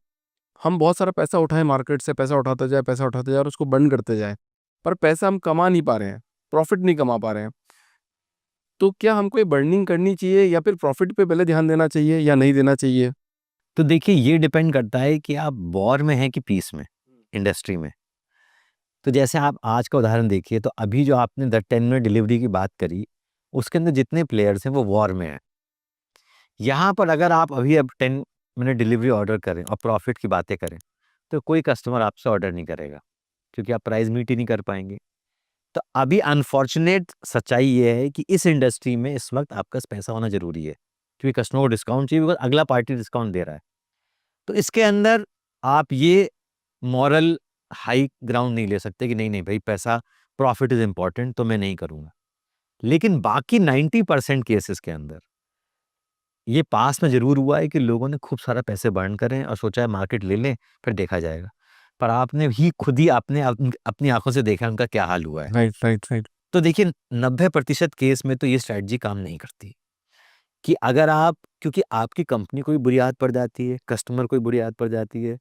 हम बहुत सारा पैसा उठाएँ मार्केट से, पैसा उठाते जाए और उसको बर्न करते जाएँ। पर पैसा हम कमा नहीं पा रहे हैं, प्रॉफ़िट नहीं कमा पा रहे हैं। तो क्या हमको ये बर्निंग करनी चाहिए या फिर प्रॉफ़िट पे पहले ध्यान देना चाहिए या नहीं देना चाहिए? तो देखिए, ये डिपेंड करता है कि आप वॉर में हैं कि पीस में, इंडस्ट्री में। तो जैसे आप आज का उदाहरण देखिए, तो अभी जो आपने द 10 मिनट डिलीवरी की बात करी, उसके अंदर जितने प्लेयर्स हैं वो वॉर में हैं। यहाँ पर अगर आप अभी अब 10 मिनट डिलीवरी ऑर्डर करें और प्रॉफिट की बातें करें, तो कोई कस्टमर आपसे ऑर्डर नहीं करेगा, क्योंकि आप प्राइस मीट ही नहीं कर पाएँगे। तो अभी अनफॉर्चुनेट सच्चाई ये है कि इस इंडस्ट्री में इस वक़्त आपके पास पैसा होना ज़रूरी है, क्योंकि कस्टमर को डिस्काउंट चाहिए, बिकॉज़ अगला पार्टी डिस्काउंट दे रहा है। तो इसके अंदर आप ये मॉरल हाई ग्राउंड नहीं ले सकते कि नहीं भाई, पैसा, प्रॉफिट इज इंपॉर्टेंट, तो मैं नहीं करूंगा। लेकिन बाकी 90% केसेस के अंदर ये पास में जरूर हुआ है कि लोगों ने खूब सारा पैसे बर्न करें और सोचा है मार्केट ले लें, फिर देखा जाएगा। पर आपने ही खुद ही आपने अपनी आंखों से देखा उनका क्या हाल हुआ है। Right, right, right. तो देखिए, 90% केस में तो ये स्ट्रैटेजी काम नहीं करती, कि अगर आप, क्योंकि आपकी कंपनी को भी बुरी आदत पड़ जाती है, कस्टमर को भी बुरी आदत पड़ जाती है,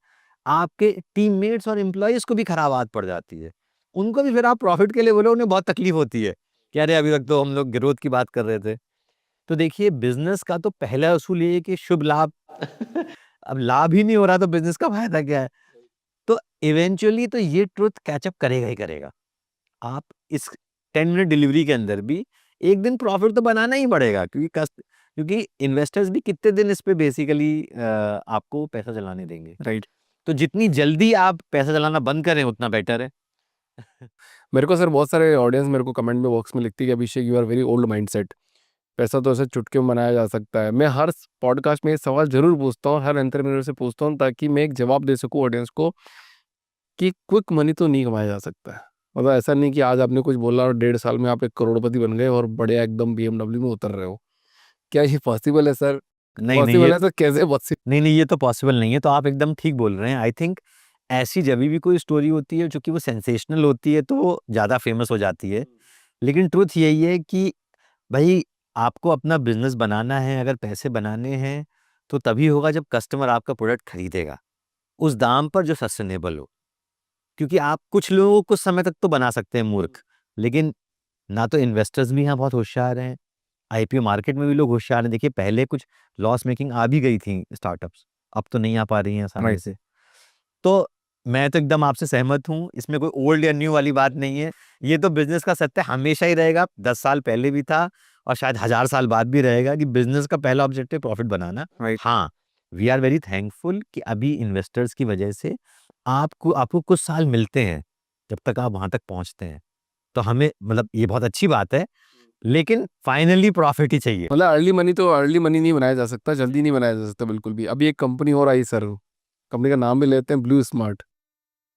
आपके टीममेट्स और एम्प्लॉइज़ को भी खराब आदत पड़ जाती है। उनको भी फिर आप प्रॉफ़िट के लिए बोलो, उन्हें बहुत तकलीफ़ होती है कि अरे अभी तक तो हम लोग ग्रोथ की बात कर रहे थे। तो देखिए, बिज़नेस का तो पहला असूल ये है कि शुभ लाभ। अब लाभ ही नहीं हो रहा तो बिज़नेस का फ़ायदा क्या है? तो इवेंचुअली तो ये ट्रुथ कैच अप करेगा ही करेगा। आप इस 10 मिनट डिलीवरी के अंदर भी एक दिन प्रॉफिट तो बनाना ही पड़ेगा, क्योंकि इन्वेस्टर्स भी कितने दिन इस पे बेसिकली आपको पैसा चलाने देंगे। राइट। तो जितनी जल्दी आप पैसा चलाना बंद करें उतना बेटर है। मेरे को सर बहुत सारे ऑडियंस मेरे को कमेंट में बॉक्स में लिखती है कि Abhishek you are very old mindset. पैसा तो ऐसे चुटकी में बनाया जा सकता है। मैं हर पॉडकास्ट में ये सवाल ज़रूर पूछता हूँ, हर एंटरप्रेन्योर से पूछता हूँ ताकि मैं एक जवाब दे सकूँ ऑडियंस को कि क्विक मनी तो नहीं कमाया जा सकता है। मतलब ऐसा नहीं कि आज आपने कुछ बोला और 1.5 साल में आप एक करोड़पति बन गए और बढ़िया एकदम बीएमडब्ल्यू में उतर रहे हो। क्या ये पॉसिबल है सर? नहीं, नहीं, पॉसिबल है तो कैसे पॉसिबल? नहीं, नहीं, ये तो पॉसिबल नहीं है, तो आप एकदम ठीक बोल रहे हैं। आई थिंक ऐसी जभी भी कोई स्टोरी होती है जो कि वो सेंसेशनल होती है, तो वो ज़्यादा फेमस हो जाती है। लेकिन ट्रुथ यही है कि भई, आपको अपना बिज़नेस बनाना है, अगर पैसे बनाने हैं, तो तभी होगा जब कस्टमर आपका प्रोडक्ट खरीदेगा, उस दाम पर जो सस्टेनेबल हो। क्योंकि आप कुछ लोगों को कुछ समय तक तो बना सकते हैं मूर्ख, लेकिन ना तो इन्वेस्टर्स भी यहाँ बहुत होशियार हैं, आईपीओ मार्केट में भी लोग होशियार हैं। देखिए, पहले कुछ लॉस मेकिंग आ भी गई थी स्टार्टअप्स, अब तो नहीं आ पा रही हैं आसानी राइट। से। तो मैं तो एकदम आपसे सहमत हूँ, इसमें कोई ओल्ड या न्यू वाली बात नहीं है। ये तो बिज़नेस का सत्य हमेशा ही रहेगा, 10 साल पहले भी था और शायद 1000 साल बाद भी रहेगा, कि बिज़नेस का पहला ऑब्जेक्टिव प्रॉफिट बनाना। राइट। हाँ, वी आर वेरी थैंकफुल कि अभी इन्वेस्टर्स की वजह से आपको कुछ साल मिलते हैं, जब तक आप वहाँ तक पहुँचते हैं। तो हमें, मतलब ये बहुत अच्छी बात है, लेकिन फाइनली प्रॉफिट ही चाहिए। मतलब अर्ली मनी नहीं बनाया जा सकता, जल्दी नहीं बनाया जा सकता बिल्कुल भी। अभी एक कंपनी और आई सर, कंपनी का नाम भी लेते हैं ब्लू स्मार्ट।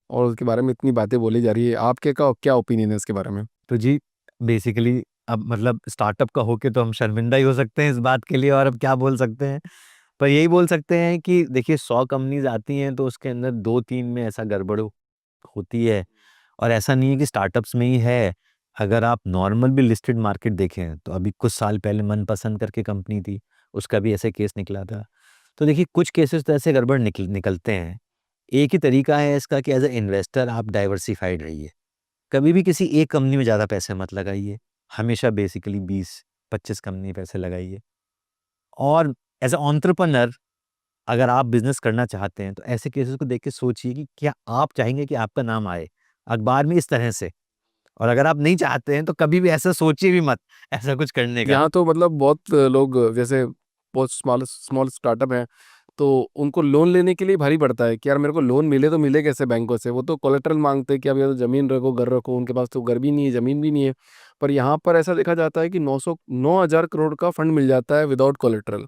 और उसके बारे में इतनी बातें बोली जा रही है, आपके का क्या ओपिनियन है इसके बारे में? तो जी बेसिकली अब मतलब स्टार्टअप का होके तो हम शर्मिंदा ही हो सकते हैं इस बात के लिए, और अब क्या बोल सकते हैं। पर यही बोल सकते हैं कि देखिए 100 कंपनीज आती हैं तो उसके अंदर 2-3 में ऐसा गड़बड़ होती है, और ऐसा नहीं है कि स्टार्टअप्स में ही है। अगर आप नॉर्मल भी लिस्टेड मार्केट देखें तो अभी कुछ साल पहले मनपसंद करके कंपनी थी, उसका भी ऐसे केस निकला था। तो देखिए कुछ केसेस तो ऐसे गड़बड़ निकलते हैं। एक ही तरीका है इसका कि एज ए इन्वेस्टर आप डाइवर्सिफाइड रहिए। कभी भी किसी एक कंपनी में ज़्यादा पैसे मत लगाइए, हमेशा बेसिकली 20-25 कंपनी में पैसे लगाइए। और एज ए एंटरप्रेन्योर अगर आप बिजनेस करना चाहते हैं तो ऐसे केसेस को देख के सोचिए कि क्या आप चाहेंगे कि आपका नाम आए अखबार में इस तरह से। और अगर आप नहीं चाहते हैं तो कभी भी ऐसा सोचिए भी मत ऐसा कुछ करने का। यहाँ तो मतलब बहुत लोग जैसे बहुत स्मॉल स्मॉल स्टार्टअप है, तो उनको लोन लेने के लिए भारी पड़ता है कि यार मेरे को लोन मिले तो मिले कैसे बैंकों से। वो तो कोलेटरल मांगते हैं कि अब या तो ज़मीन रखो, घर रखो, उनके पास तो घर भी नहीं है, ज़मीन भी नहीं है। पर यहाँ पर ऐसा देखा जाता है कि 9,000 करोड़ का फंड मिल जाता है विदाउट कोलेटरल।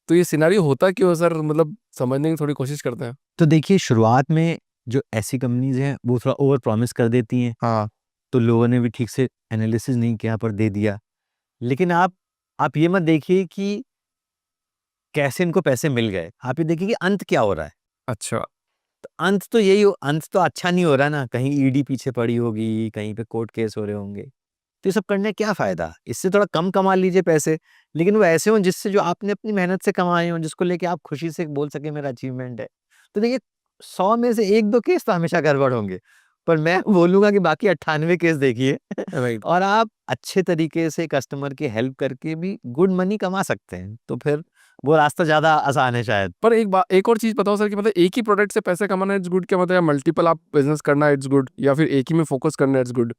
तो ये सिनेरियो होता क्यों है सर? मतलब समझने की थोड़ी कोशिश करते हैं। तो देखिए शुरुआत में जो ऐसी कंपनीज हैं वो थोड़ा ओवर प्रॉमिस कर देती हैं, हाँ। तो लोगों ने भी ठीक से एनालिसिस नहीं किया पर दे दिया। लेकिन आप ये मत देखिए कि कैसे इनको पैसे मिल गए, आप ये देखिए कि अंत क्या हो रहा है। अच्छा। तो अंत तो अच्छा नहीं हो रहा ना, कहीं ईडी पीछे पड़ी होगी, कहीं पे कोर्ट केस हो रहे होंगे। तो ये सब करने क्या फ़ायदा? इससे थोड़ा कम कमा लीजिए पैसे, लेकिन वो ऐसे हों जिससे जो आपने अपनी मेहनत से कमाए हों, जिसको लेके आप खुशी से बोल सकें मेरा अचीवमेंट है। तो देखिए 100 में से 1-2 केस तो हमेशा गड़बड़ होंगे, पर मैं बोलूँगा कि बाकी 98 केस देखिए राइट। और आप अच्छे तरीके से कस्टमर की हेल्प करके भी गुड मनी कमा सकते हैं। तो फिर वो रास्ता ज़्यादा आसान है शायद। पर एक और चीज़ बताओ सर कि मतलब एक ही प्रोडक्ट से पैसे कमाना इट्स गुड क्या? मतलब या मल्टीपल आप बिज़नेस करना इट्स गुड, या फिर एक ही में फ़ोकस करना इट्स गुड?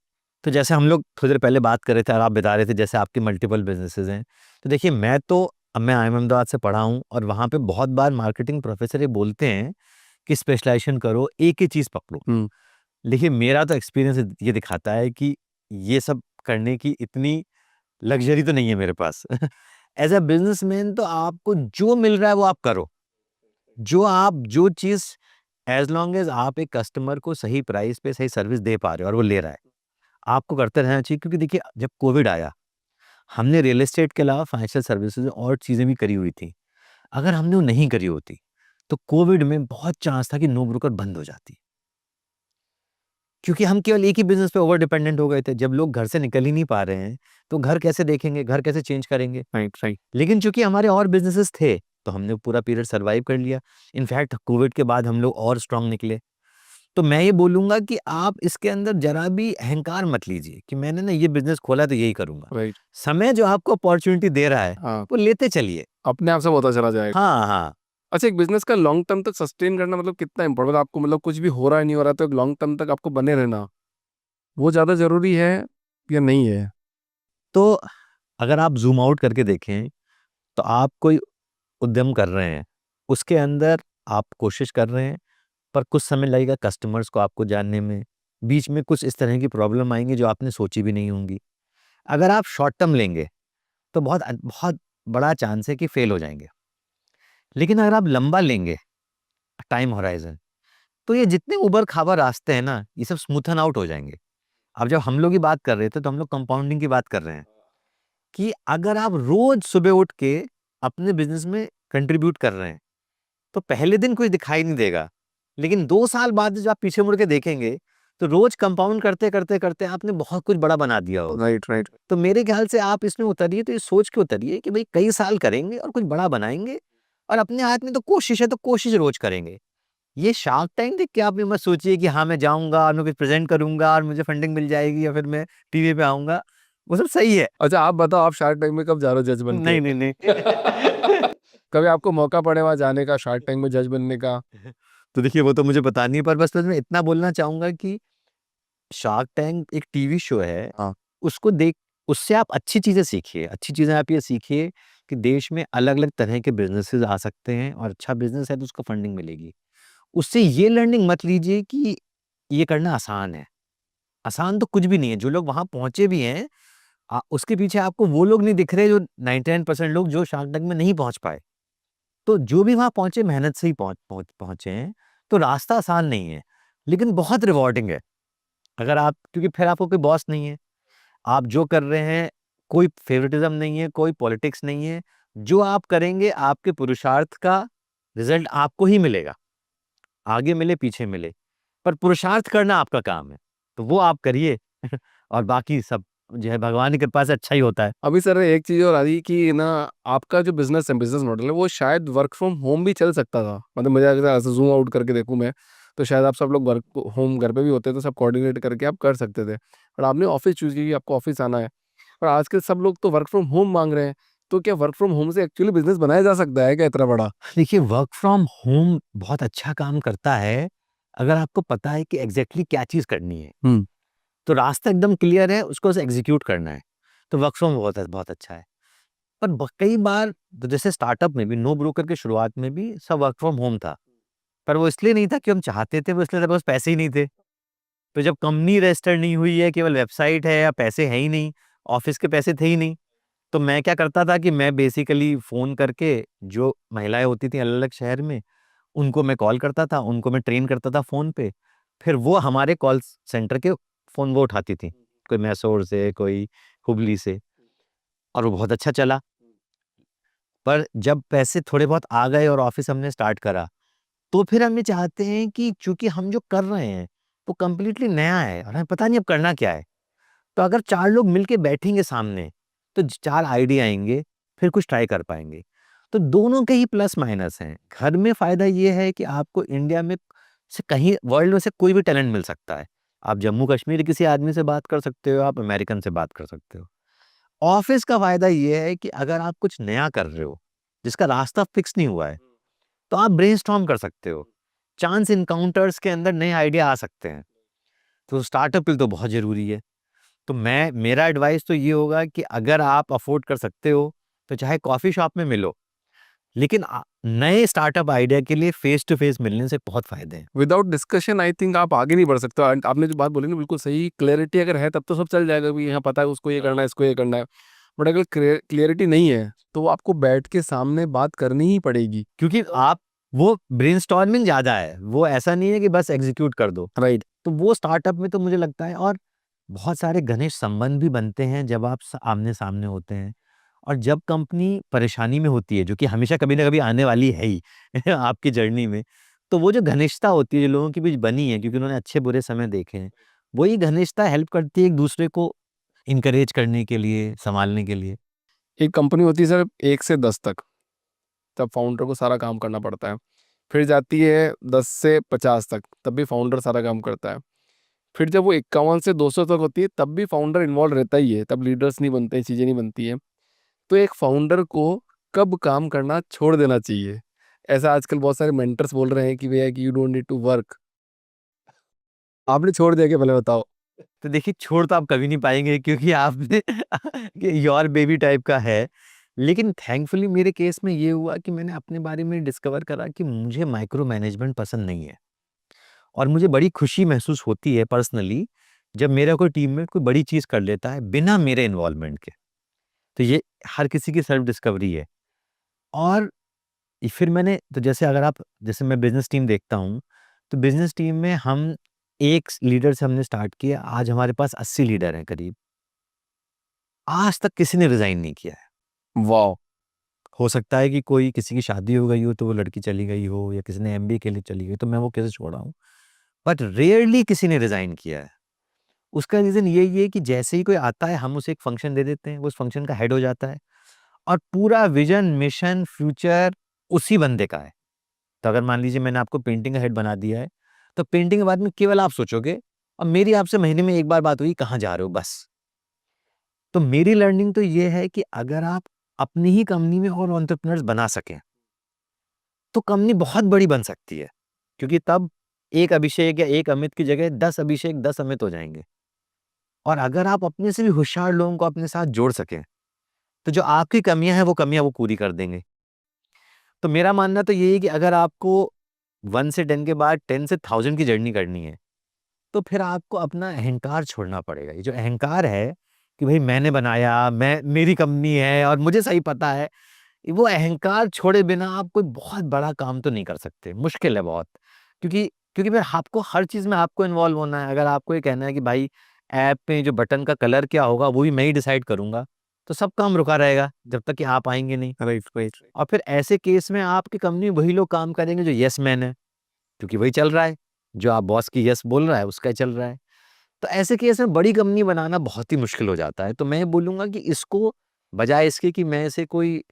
तो जैसे हम लोग थोड़ी देर पहले बात कर रहे थे और आप बता रहे थे जैसे आपके मल्टीपल बिज़नेसेस हैं। तो देखिए मैं आईआईएम अहमदाबाद से पढ़ा हूँ और वहाँ पे बहुत बार मार्केटिंग प्रोफ़ेसर ये बोलते हैं कि स्पेशलाइज़ेशन करो, एक ही चीज़ पकड़ो। हुँ। देखिए मेरा तो एक्सपीरियंस ये दिखाता है कि ये सब करने की इतनी लग्ज़री तो नहीं है मेरे पास। एज़ अ बिज़नेसमैन तो आपको जो मिल रहा है वो आप करो। जो चीज़ एज़ लॉन्ग एज़ आप एक कस्टमर को सही प्राइस पे सही सर्विस दे पा रहे हो और वो ले रहा है, आपको करते रहना चाहिए। क्योंकि देखिए जब कोविड आया, हमने रियल एस्टेट के अलावा फाइनेंशियल सर्विसेज़ और चीज़ें भी करी हुई थी। अगर हमने वो नहीं करी होती, तो कोविड में बहुत चांस था कि नो ब्रोकर बंद हो जाती। क्योंकि हम केवल एक ही बिज़नेस पे ओवर डिपेंडेंट हो गए थे। जब लोग घर से निकल ही नहीं पा रहे हैं, तो घर कैसे देखेंगे, घर कैसे चेंज करेंगे? Right, right. लेकिन चूँकि हमारे और बिज़नेसेस थे, तो हमने पूरा पीरियड सर्वाइव कर लिया। इनफैक्ट कोविड के बाद हम लोग और स्ट्रॉन्ग निकले। तो मैं ये बोलूँगा कि आप इसके अंदर ज़रा भी अहंकार मत लीजिए कि मैंने ना ये बिज़नेस खोला है तो यही करूँगा। राइट। समय जो आपको अपॉर्च्युनिटी दे रहा है, हाँ, वो लेते चलिए। अपने आप से होता चला जाएगा। हाँ, हाँ। अच्छा, एक बिज़नेस का लॉन्ग टर्म तक सस्टेन करना मतलब कितना इम्पोर्टेंट है आपको? मतलब कुछ भी हो रहा है, नहीं हो रहा है, तो एक लॉन्ग टर्म तक आपको बने रहना, वो ज़्यादा ज़रूरी है या नहीं है? तो अगर आप ज़ूम आउट करके देखें, तो आप कोई उद्यम कर रहे हैं, उसके अंदर आप कोशिश कर रहे हैं, पर कुछ समय लगेगा कस्टमर्स को आपको जानने में। बीच में कुछ इस तरह की प्रॉब्लम आएँगी जो आपने सोची भी नहीं होंगी। अगर आप शॉर्ट टर्म लेंगे, तो बहुत बड़ा चांस है कि फेल हो जाएँगे। लेकिन अगर आप लंबा लेंगे, टाइम होराइज़न, तो ये जितने ऊबड़-खाबड़ रास्ते हैं ना, ये सब स्मूथन आउट हो जाएँगे। अब जब हम लोग की बात कर रहे थे, तो हम लोग कंपाउंडिंग की बात कर रहे हैं कि अगर आप रोज़ सुबह उठ के अपने बिज़नेस में कंट्रीब्यूट कर रहे हैं, तो पहले दिन कुछ दिखाई नहीं देगा। लेकिन 2 साल बाद जब आप पीछे मुड़ के देखेंगे, तो रोज़ कंपाउंड करते-करते आपने बहुत कुछ बड़ा बना दिया होगा। Right, right. तो मेरे ख्याल से आप इसमें उतरिए तो ये सोच के उतरिए कि भई कई साल करेंगे और कुछ बड़ा बनाएँगे और अपने हाथ में तो कोशिश है, तो कोशिश रोज़ करेंगे। ये शार्क टैंक देख के आप ये मत सोचिए कि हाँ, मैं जाऊँगा और मैं कुछ प्रेज़ेंट करूँगा और मुझे फंडिंग मिल जाएगी या फिर मैं टीवी पे आऊँगा। वो सब सही है। अच्छा, आप बताओ, आप शार्क टैंक में कब जा रहे हो जज बन के? नहीं, नहीं, नहीं। कभी आपको मौका पड़े वहाँ जाने का, शार्क टैंक में जज बनने का? तो देखिए वो तो मुझे पता नहीं है, पर बस मैं इतना बोलना चाहूँगा कि शार्क टैंक एक टीवी शो है, हाँ। उसको देख उससे आप अच्छी चीज़ें सीखिए। अच्छी चीज़ें आप ये सीखिए कि देश में अलग-अलग तरह के बिज़नेसेस आ सकते हैं और अच्छा बिज़नेस है तो उसको फंडिंग मिलेगी। उससे ये लर्निंग मत लीजिए कि ये करना आसान है। आसान तो कुछ भी नहीं है। जो लोग वहाँ पहुँचे भी हैं उसके पीछे आपको वो लोग नहीं दिख रहे जो 99% लोग जो शार्क टैंक में नहीं पहुँच पाए। तो जो भी वहाँ पहुँचे मेहनत से ही पहुँचे हैं, तो रास्ता आसान नहीं है। लेकिन बहुत रिवॉर्डिंग है। अगर आप, क्योंकि फिर आपको कोई बॉस नहीं है, आप जो कर रहे हैं कोई फेवरेटिज्म नहीं है, कोई पॉलिटिक्स नहीं है, जो आप करेंगे आपके पुरुषार्थ का रिजल्ट आपको ही मिलेगा, आगे मिले पीछे मिले, पर पुरुषार्थ करना आपका काम है, तो वो आप करिए और बाकी सब जो है भगवान की कृपा से अच्छा ही होता है। अभी सर एक चीज़ और आ रही कि ना, आपका जो बिजनेस है, बिजनेस मॉडल है, वो शायद वर्क फ्रॉम होम भी चल सकता था। मतलब मुझे अगर ऐसे जूम आउट करके देखूं मैं, तो शायद आप सब लोग वर्क होम घर पे भी होते तो सब कोऑर्डिनेट करके आप कर सकते थे, पर आपने ऑफिस चूज की कि आपको ऑफिस आना है। पर आजकल सब लोग तो वर्क फ्रॉम होम मांग रहे हैं, तो क्या वर्क फ्रॉम होम से एक्चुअली बिजनेस बनाया जा सकता है क्या इतना बड़ा? देखिए, वर्क फ्रॉम होम बहुत अच्छा काम करता है, अगर आपको पता है कि एग्जैक्टली क्या चीज़ करनी है, हम्म। तो रास्ता एकदम क्लियर है, उसको बस एग्जीक्यूट करना है, तो वर्क फ्रॉम बहुत बहुत अच्छा है। पर कई बार तो जैसे स्टार्टअप में भी, नो ब्रोकर के शुरुआत में भी सब वर्क फ्रॉम होम था, पर वो इसलिए नहीं था कि हम चाहते थे, वो इसलिए था बस पैसे ही नहीं थे। तो जब कंपनी रजिस्टर नहीं हुई है, केवल वेबसाइट है या पैसे है ही नहीं, ऑफिस के पैसे थे ही नहीं, तो मैं क्या करता था कि मैं बेसिकली फ़ोन करके जो महिलाएँ होती थी अलग-अलग शहर में, उनको मैं कॉल करता था, उनको मैं ट्रेन करता था फ़ोन पे, फिर वो हमारे कॉल सेंटर के फ़ोन वो उठाती थी, कोई मैसूर से, कोई हुबली से, और वो बहुत अच्छा चला। पर जब पैसे थोड़े बहुत आ गए और ऑफ़िस हमने स्टार्ट करा, तो फिर हम ये चाहते हैं कि चूँकि हम जो कर रहे हैं, वो कंप्लीटली नया है और हमें पता नहीं अब करना क्या है। तो अगर 4 लोग मिलके बैठेंगे सामने, तो 4 आइडिया आएँगे, फिर कुछ ट्राई कर पाएँगे। तो दोनों के ही प्लस माइनस हैं। घर में फ़ायदा ये है कि आपको इंडिया में से कहीं वर्ल्ड में से कोई भी टैलेंट मिल सकता है। आप जम्मू-कश्मीर के किसी आदमी से बात कर सकते हो, आप अमेरिकन से बात कर सकते हो। ऑफ़िस का फ़ायदा ये है कि अगर आप कुछ नया कर रहे हो, जिसका रास्ता फिक्स नहीं हुआ है, तो आप ब्रेनस्टॉर्म कर सकते हो। चांस एनकाउंटर्स के अंदर नए आइडिया आ सकते हैं। तो स्टार्टअप के लिए तो बहुत ज़रूरी है। तो मेरा एडवाइस तो ये होगा कि अगर आप अफ़ोर्ड कर सकते हो, तो चाहे कॉफ़ी शॉप में मिलो, लेकिन नए स्टार्टअप आइडिया के लिए फ़ेस टू फ़ेस मिलने से बहुत फ़ायदे हैं। विदाउट डिस्कशन आई थिंक आप आगे नहीं बढ़ सकते। आपने जो बात बोली ना बिल्कुल सही, क्लैरिटी अगर है तब तो सब चल जाएगा कि यहाँ पता है उसको ये करना है, इसको ये करना है। बट अगर क्लियरिटी नहीं है, तो वो आपको बैठ के सामने बात करनी ही पड़ेगी। क्योंकि आप वो ब्रेनस्टॉर्मिंग ज़्यादा है, वो ऐसा नहीं है कि बस एग्ज़ीक्यूट कर दो। राइट। तो वो स्टार्टअप में तो मुझे लगता है, और बहुत सारे घनिष्ठ संबंध भी बनते हैं जब आप आमने-सामने होते हैं। और जब कंपनी परेशानी में होती है, जो कि हमेशा कभी ना कभी आने वाली है ही आपकी जर्नी में, तो वो जो घनिष्ठता होती है, जो लोगों के बीच बनी है, क्योंकि उन्होंने अच्छे-बुरे समय देखे हैं, वही घनिष्ठता हेल्प करती है एक-दूसरे को एनकरेज करने के लिए, सँभालने के लिए। एक कंपनी होती है सर 1 से 10 तक, तब फाउंडर को सारा काम करना पड़ता है। फिर जाती है 10 से 50 तक, तब भी फाउंडर सारा काम करता है। फिर जब वो 51 से 200 तक होती है, तब भी फाउंडर इन्वॉल्व रहता ही है, तब लीडर्स नहीं बनते हैं, चीज़ें नहीं बनती हैं। तो एक फाउंडर को कब काम करना छोड़ देना चाहिए? ऐसा आजकल बहुत सारे मेंटर्स बोल रहे हैं कि भैया कि you don't need to work. आपने छोड़ दिया क्या, पहले बताओ? तो देखिए, छोड़ तो आप कभी नहीं पाएँगे, क्योंकि आपने कि योर बेबी टाइप का है। लेकिन थैंकफुली मेरे केस में ये हुआ कि मैंने अपने बारे में डिस्कवर करा कि मुझे माइक्रो मैनेजमेंट पसंद नहीं है। और मुझे बड़ी खुशी महसूस होती है पर्सनली, जब मेरा कोई टीममेट कोई बड़ी चीज़ कर लेता है बिना मेरे इन्वॉल्वमेंट के। तो ये हर किसी की सेल्फ डिस्कवरी है। और फिर मैंने, तो जैसे अगर आप, जैसे मैं बिज़नेस टीम देखता हूँ, तो बिज़नेस टीम में हम एक लीडर से हमने स्टार्ट किया, आज हमारे पास 80 लीडर हैं करीब। आज तक किसी ने रिज़ाइन नहीं किया है। वाओ! हो सकता है कि कोई, किसी की शादी हो गई हो तो वो लड़की चली गई हो, या किसी ने एमबीए के लिए चली गई, तो मैं वो केसेस छोड़ा हूँ। बट रेयरली किसी ने रिज़ाइन किया है। उसका रीज़न यही है कि जैसे ही कोई आता है, हम उसे एक फंक्शन दे देते हैं, वो उस फंक्शन का हेड हो जाता है, और पूरा विज़न, मिशन, फ्यूचर उसी बंदे का है। तो अगर मान लीजिए मैंने आपको पेंटिंग का हेड बना दिया है, तो पेंटिंग के बाद में केवल आप सोचोगे, और मेरी आपसे महीने में 1 बार बात हुई, कहाँ जा रहे हो, बस। तो मेरी लर्निंग तो ये है कि अगर आप अपनी ही कंपनी में और एंटरप्रेन्योर्स बना सकें, तो कंपनी बहुत बड़ी बन सकती है। क्योंकि तब एक अभिषेक या एक अमित की जगह 10 अभिषेक, 10 अमित हो जाएँगे। और अगर आप अपने से भी होशियार लोगों को अपने साथ जोड़ सकें, तो जो आपकी कमियाँ हैं, वो कमियाँ वो पूरी कर देंगे। तो मेरा मानना तो यही है कि अगर आपको 1 से 10 के बाद 10 से 1000 की जर्नी करनी है, तो फिर आपको अपना अहंकार छोड़ना पड़ेगा। ये जो अहंकार है कि भई मैंने बनाया, मेरी कंपनी है और मुझे सही पता है, वो अहंकार छोड़े बिना आप कोई बहुत बड़ा काम तो नहीं कर सकते, मुश्किल है बहुत। क्योंकि क्योंकि फिर आपको हर चीज़ में आपको इन्वॉल्व होना है। अगर आपको ये कहना है कि भाई ऐप में जो बटन का कलर क्या होगा वो भी मैं ही डिसाइड करूँगा, तो सब काम रुका रहेगा जब तक कि आप आएँगे नहीं। Right, right. और फिर ऐसे केस में आपकी कंपनी में वही लोग काम करेंगे जो येस मैन है, क्योंकि वही चल रहा है, जो आप बॉस की येस बोल रहा है उसका ही चल रहा है। तो ऐसे केस में बड़ी कंपनी बनाना बहुत ही मुश्किल हो जाता है। तो मैं बोलूँगा कि इसको बजाय इसके कि मैं इसे कोई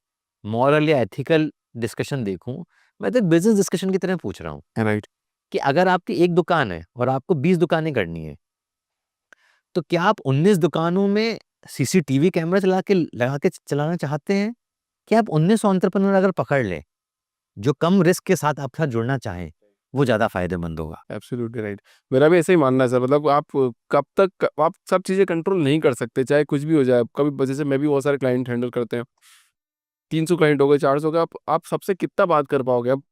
मॉरल या एथिकल डिस्कशन देखूँ, मैं तो एक बिज़नेस डिस्कशन की तरह पूछ रहा हूँ राइट। कि अगर आपकी एक दुकान है और आपको 20 दुकानें करनी है, तो क्या आप 19 दुकानों में सीसीटीवी कैमरा लगा के चलाना चाहते हैं? कि आप 19 एंटरप्रेन्योर अगर पकड़ लें, जो कम रिस्क के साथ आपके साथ जुड़ना चाहें, वो ज़्यादा फ़ायदेमंद होगा। Absolutely right. मेरा भी ऐसा ही मानना है सर, मतलब आप कब तक आप सब चीज़ें कंट्रोल नहीं कर सकते, चाहे कुछ भी हो जाए। कभी जैसे मैं भी बहुत सारे क्लाइंट हैंडल करते हैं, 300 क्लाइंट हो गए, 400 हो गए, आप सबसे कितना बात कर पाओगे? अब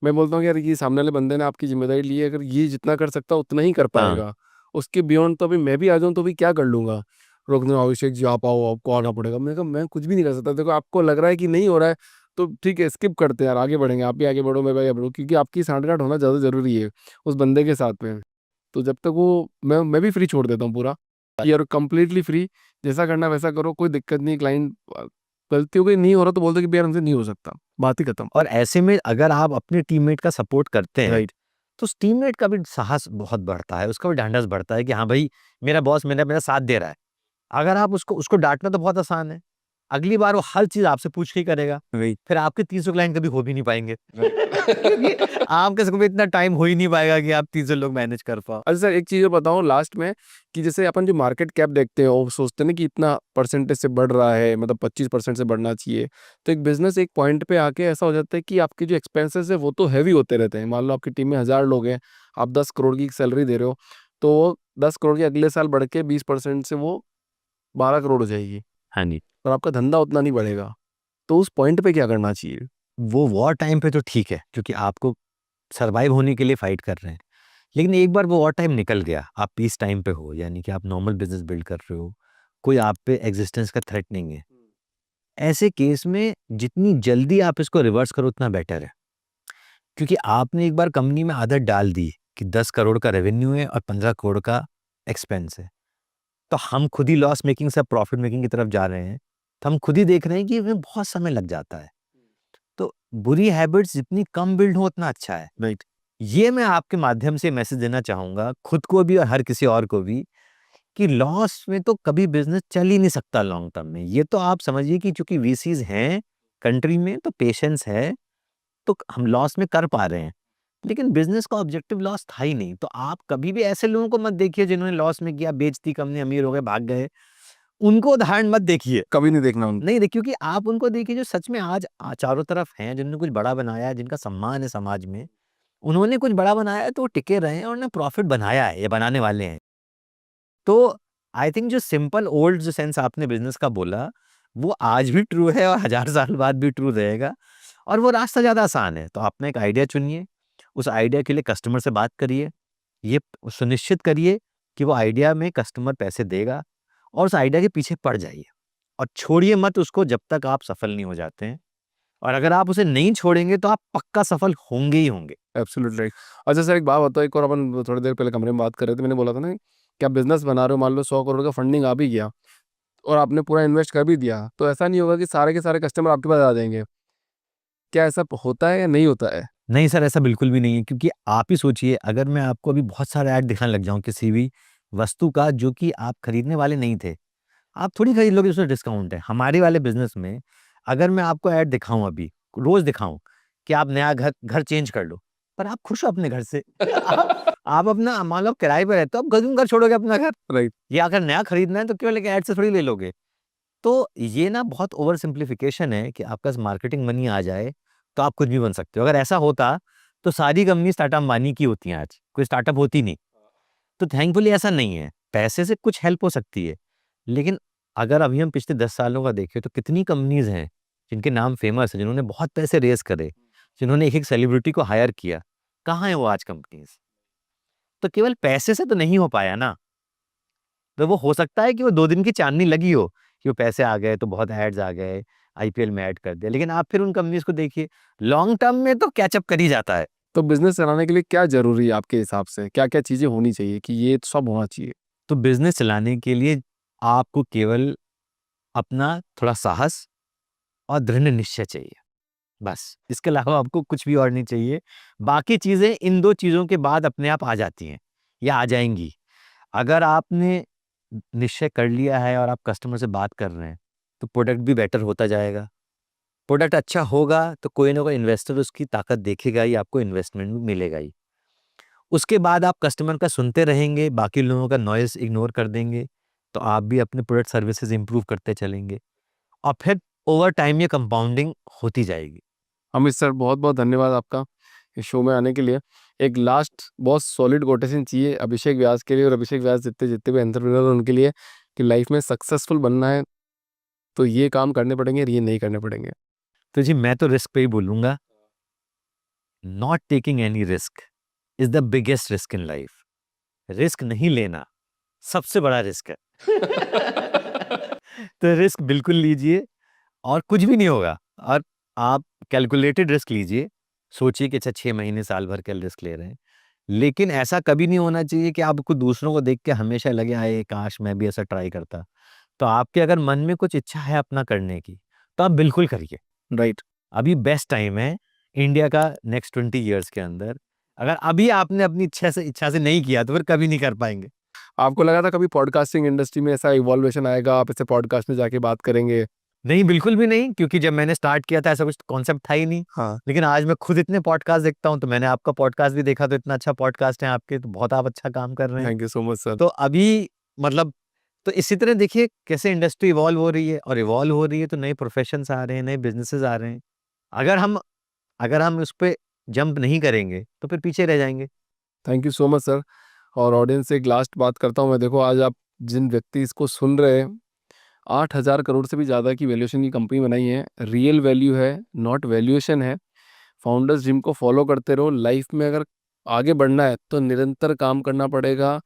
मैं बोलता हूँ कि यार ये सामने वाले बंदे ने आपकी ज़िम्मेदारी ली है, अगर ये जितना कर सकता है उतना ही कर हाँ, पाएगा। उसके बियॉन्ड तो अभी मैं भी आ जाऊँ तो भी क्या कर लूँगा? रोकने अभिषेक जी आप आओ, आपको आना पड़ेगा। मैंने कहा मैं कुछ भी नहीं कर सकता। देखो आपको लग रहा है कि नहीं हो रहा है, तो ठीक है स्किप करते हैं यार, आगे बढ़ेंगे। आप भी आगे बढ़ो, मैं भी आगे बढ़ूँ, क्योंकि आपकी साँठ-गाँठ होना ज़्यादा ज़रूरी है उस बंदे के साथ में। तो जब तक वो मैं भी फ्री छोड़ देता हूँ पूरा, कि यार कंप्लीटली फ्री, जैसा करना है वैसा करो, कोई दिक्कत नहीं। क्लाइंट गलती हो गई, नहीं हो रहा तो बोल दो कि भैया हमसे नहीं हो सकता, बात ही खत्म। और ऐसे में अगर आप अपने टीममेट का सपोर्ट करते हैं, राइट। तो उस टीममेट का भी साहस बहुत बढ़ता है, उसका भी ढाँढस बढ़ता है कि हाँ भाई, मेरा बॉस मेरा मेरा साथ दे रहा है। अगर आप उसको उसको डाँटना तो बहुत आसान है। अगली बार वो हर चीज़ आपसे पूछ के ही करेगा। राइट। फिर आपके 300 क्लाइंट कभी हो भी नहीं पाएँगे। क्योंकि राइट। आपके सक में इतना टाइम हो ही नहीं पाएगा कि आप 300 लोग मैनेज कर पाओ। अच्छा सर, एक चीज़ और बताऊँ लास्ट में, कि जैसे अपन जो मार्केट कैप देखते हैं वो सोचते हैं ना कि इतना परसेंटेज से बढ़ रहा है, मतलब 25% से बढ़ना चाहिए। तो एक बिजनेस एक पॉइंट पे आके ऐसा हो जाता है कि आपके जो एक्सपेंसेस है वो तो हैवी होते रहते हैं। मान लो आपकी टीम में 1000 लोग हैं, आप 10 करोड़ की सैलरी दे रहे हो, तो वो 10 करोड़ की अगले साल बढ़ के 20% से वो 12 करोड़ हो जाएगी, हाँ जी। और आपका धंधा उतना नहीं बढ़ेगा। तो उस पॉइंट पे क्या करना चाहिए? वो वॉर टाइम पे तो ठीक है, क्योंकि आपको सर्वाइव होने के लिए फाइट कर रहे हैं। लेकिन एक बार वो वॉर टाइम निकल गया, आप पीस टाइम पे हो, यानी कि आप नॉर्मल बिज़नेस बिल्ड कर रहे हो, कोई आप पे एक्जिस्टेंस का थ्रेट नहीं है। ऐसे केस में जितनी जल्दी आप इसको रिवर्स करो उतना बेटर है। क्योंकि आपने एक बार कंपनी में आदत डाल दी कि 10 करोड़ का रेवेन्यू है और 15 करोड़ का एक्सपेंस है। तो हम खुद ही लॉस मेकिंग से प्रॉफिट मेकिंग की तरफ जा रहे हैं। तो हम खुद ही देख रहे हैं कि इसमें बहुत समय लग जाता है। तो बुरी हैबिट्स जितनी कम बिल्ड हो उतना अच्छा है। राइट। ये मैं आपके माध्यम से मैसेज देना चाहूँगा खुद को भी और हर किसी और को भी, कि लॉस में तो कभी बिज़नेस चल ही नहीं सकता लॉन्ग टर्म में। ये तो आप समझिए कि चूँकि वीसीज़ हैं कंट्री में, तो पेशेंस है, तो हम लॉस में कर पा रहे हैं। लेकिन बिज़नेस का ऑब्जेक्टिव लॉस था ही नहीं। तो आप कभी भी ऐसे लोगों को मत देखिए जिन्होंने लॉस में किया, बेच दी कंपनी, अमीर हो गए, भाग गए। उनको उदाहरण मत देखिए। कभी नहीं देखना उनको। नहीं देखिए, क्योंकि आप उनको देखिए जो सच में आज चारों तरफ हैं, जिन्होंने कुछ बड़ा बनाया है, जिनका सम्मान है समाज में। उन्होंने कुछ बड़ा बनाया है तो वो टिके रहे हैं और उन्होंने प्रॉफ़िट बनाया है या बनाने वाले हैं। तो आई थिंक जो सिंपल ओल्ड जो सेंस आपने बिज़नेस का बोला, वो आज भी ट्रू है और हज़ार साल बाद भी ट्रू रहेगा। और वो रास्ता ज़्यादा आसान है। तो अपना एक आइडिया चुनिए, उस आइडिया के लिए कस्टमर से बात करिए, ये सुनिश्चित करिए कि वो आइडिया में कस्टमर पैसे देगा, और उस आइडिया के पीछे पड़ जाइए और छोड़िए मत उसको जब तक आप सफल नहीं हो जाते हैं। और अगर आप उसे नहीं छोड़ेंगे तो आप पक्का सफल होंगे ही होंगे। Absolutely right. अच्छा सर, एक बात बताओ, एक और अपन थोड़ी देर पहले कमरे में बात कर रहे थे, मैंने बोला था ना कि आप बिज़नेस बना रहे हो, मान लो 100 करोड़ का फंडिंग आ भी गया और आपने पूरा इन्वेस्ट कर भी दिया, तो ऐसा नहीं होगा कि सारे के सारे कस्टमर आपके पास आ जाएँगे। क्या ऐसा होता है या नहीं होता है? नहीं सर, ऐसा बिल्कुल भी नहीं है, क्योंकि आप ही सोचिए, अगर मैं आपको अभी बहुत सारे ऐड दिखाने लग जाऊँ किसी भी वस्तु का जो कि आप खरीदने वाले नहीं थे, आप थोड़ी खरीद लोगे उसमें डिस्काउंट है। हमारे वाले बिज़नेस में अगर मैं आपको ऐड दिखाऊँ अभी, रोज़ दिखाऊँ कि आप नया घर घर चेंज कर लो, पर आप खुश हो अपने घर से। आप अपना मान लो किराए पे रहते हो, आप क्यों घर छोड़ोगे अपना घर? राइट। या अगर नया खरीदना है तो केवल एक ऐड से थोड़ी ले लोगे। तो ये ना बहुत ओवर सिम्प्लिफिकेशन है कि आपके पास मार्केटिंग मनी आ जाए, तो आप कुछ भी बन सकते हो। अगर ऐसा होता, तो सारी कंपनी टाटा अंबानी की होती हैं आज, कोई स्टार्टअप होती नहीं। तो थैंकफुली ऐसा नहीं है, पैसे से कुछ हेल्प हो सकती है। लेकिन अगर अभी हम पिछले 10 सालों का देखें तो कितनी कंपनीज़ हैं, जिनके नाम फेमस है, जिन्होंने बहुत पैसे रेज़ करे, जिन्होंने एक-एक सेलिब्रिटी को हायर किया। कहाँ है वो आज कंपनीज़? तो केवल पैसे से तो नहीं हो पाया ना। तो वो हो सकता है कि वो 2 दिन की चाँदनी लगी हो, कि वो पैसे आ गए तो बहुत एड्स आ गए, आईपीएल में ऐड कर दिया। लेकिन आप फिर उन कंपनीज़ को देखिए, लॉन्ग टर्म में तो कैच अप कर ही जाता है। तो बिजनेस चलाने के लिए क्या जरूरी है आपके हिसाब से? क्या क्या चीजें होनी चाहिए कि ये सब होना चाहिए? तो बिजनेस चलाने के लिए आपको केवल अपना थोड़ा साहस और दृढ़ निश्चय चाहिए, बस। इसके अलावा आपको कुछ भी और नहीं चाहिए। बाकी चीज़ें इन 2 चीज़ों के बाद अपने आप आ जाती हैं या आ जाएँगी। अगर आपने निश्चय कर लिया है और आप कस्टमर से बात कर रहे हैं, तो प्रोडक्ट भी बेटर होता जाएगा। प्रोडक्ट अच्छा होगा तो कोई ना कोई इन्वेस्टर उसकी ताकत देखेगा ही, आपको इन्वेस्टमेंट भी मिलेगा ही। उसके बाद आप कस्टमर का सुनते रहेंगे, बाकी लोगों का नॉइज़ इग्नोर कर देंगे, तो आप भी अपने प्रोडक्ट सर्विसेज़ इम्प्रूव करते चलेंगे और फिर ओवर टाइम ये कंपाउंडिंग होती जाएगी। अमित सर, बहुत बहुत धन्यवाद आपका इस शो में आने के लिए। एक लास्ट बहुत सॉलिड कोटेशन चाहिए अभिषेक व्यास के लिए और अभिषेक व्यास जितने जितने भी एंटरप्रेन्योर हैं उनके लिए, कि लाइफ में सक्सेसफुल बनना है तो ये काम करने पड़ेंगे और ये नहीं करने पड़ेंगे। तो जी मैं तो रिस्क पे ही बोलूँगा, not taking any risk is the biggest risk in life. Risk नहीं लेना सबसे बड़ा रिस्क है। तो रिस्क बिल्कुल लीजिए और कुछ भी नहीं होगा, और आप कैलकुलेटेड रिस्क लीजिए। सोचिए कि अच्छा 6 महीने, साल भर का रिस्क ले रहे हैं। लेकिन ऐसा कभी नहीं होना चाहिए कि आपको दूसरों को देख के हमेशा लगे आए काश मैं भी ऐसा ट्राई करता। तो आपके अगर मन में कुछ इच्छा है अपना करने की, तो आप बिल्कुल करिए। राइट। अभी बेस्ट टाइम है इंडिया का नेक्स्ट 20 इयर्स के अंदर। अगर अभी आपने अपनी इच्छा से नहीं किया तो फिर कभी नहीं कर पाएँगे। आपको लगा था कभी पॉडकास्टिंग इंडस्ट्री में ऐसा इवॉल्वेशन आएगा, आप ऐसे पॉडकास्ट में जाके बात करेंगे? नहीं, बिल्कुल भी नहीं, क्योंकि जब मैंने स्टार्ट किया था ऐसा कुछ कॉन्सेप्ट था ही नहीं। हाँ। लेकिन आज मैं खुद इतने पॉडकास्ट देखता हूँ, तो मैंने आपका पॉडकास्ट भी देखा, तो इतना अच्छा पॉडकास्ट है आपके, तो बहुत आप अच्छा काम कर रहे हैं। Thank you so much sir. तो अभी मतलब तो इसी तरह देखिए कैसे इंडस्ट्री इवॉल्व हो रही है, और इवॉल्व हो रही है तो नए प्रोफेशंस आ रहे हैं, नए बिज़नेसेस आ रहे हैं। अगर हम अगर हम उस पे जंप नहीं करेंगे, तो फिर पीछे रह जाएँगे। Thank you so much sir. और ऑडियंस से एक लास्ट बात करता हूँ मैं। देखो, आज आप जिन व्यक्ति इसको सुन रहे हैं, 8,000 करोड़ से भी ज़्यादा की वैल्यूएशन की कंपनी बनाई है। रियल वैल्यू है, नॉट वैल्यूएशन है। फाउंडर्स जिम को फॉलो करते रहो। लाइफ में अगर आगे बढ़ना है तो निरंतर काम करना पड़ेगा।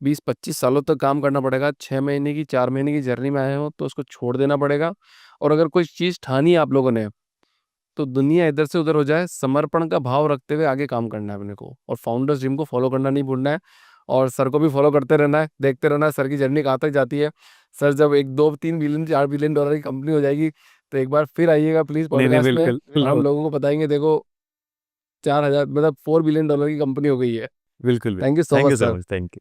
20-25 सालों तक काम करना पड़ेगा। 6 महीने की, 4 महीने की जर्नी में आए हो तो उसको छोड़ देना पड़ेगा। और अगर कोई चीज़ ठानी है आप लोगों ने, तो दुनिया इधर से उधर हो जाए, समर्पण का भाव रखते हुए आगे काम करना है अपने को। और फाउंडर्स जिम को फॉलो करना नहीं भूलना है। और सर को भी फॉलो करते रहना है, देखते रहना है सर की जर्नी कहाँ तक जाती है। सर जब 1, 2, 3 बिलियन, 4 बिलियन डॉलर की कंपनी हो जाएगी, तो एक बार फिर आइएगा प्लीज़ नहीं, नहीं, पॉडकास्ट में, बिल्कुल, और हम बिल्कुल। लोगों को बताएंगे देखो 4,000 मतलब 4 बिलियन डॉलर की कंपनी हो गई है। बिल्कुल भी। Thank you so thank much you so sir. Much, thank you.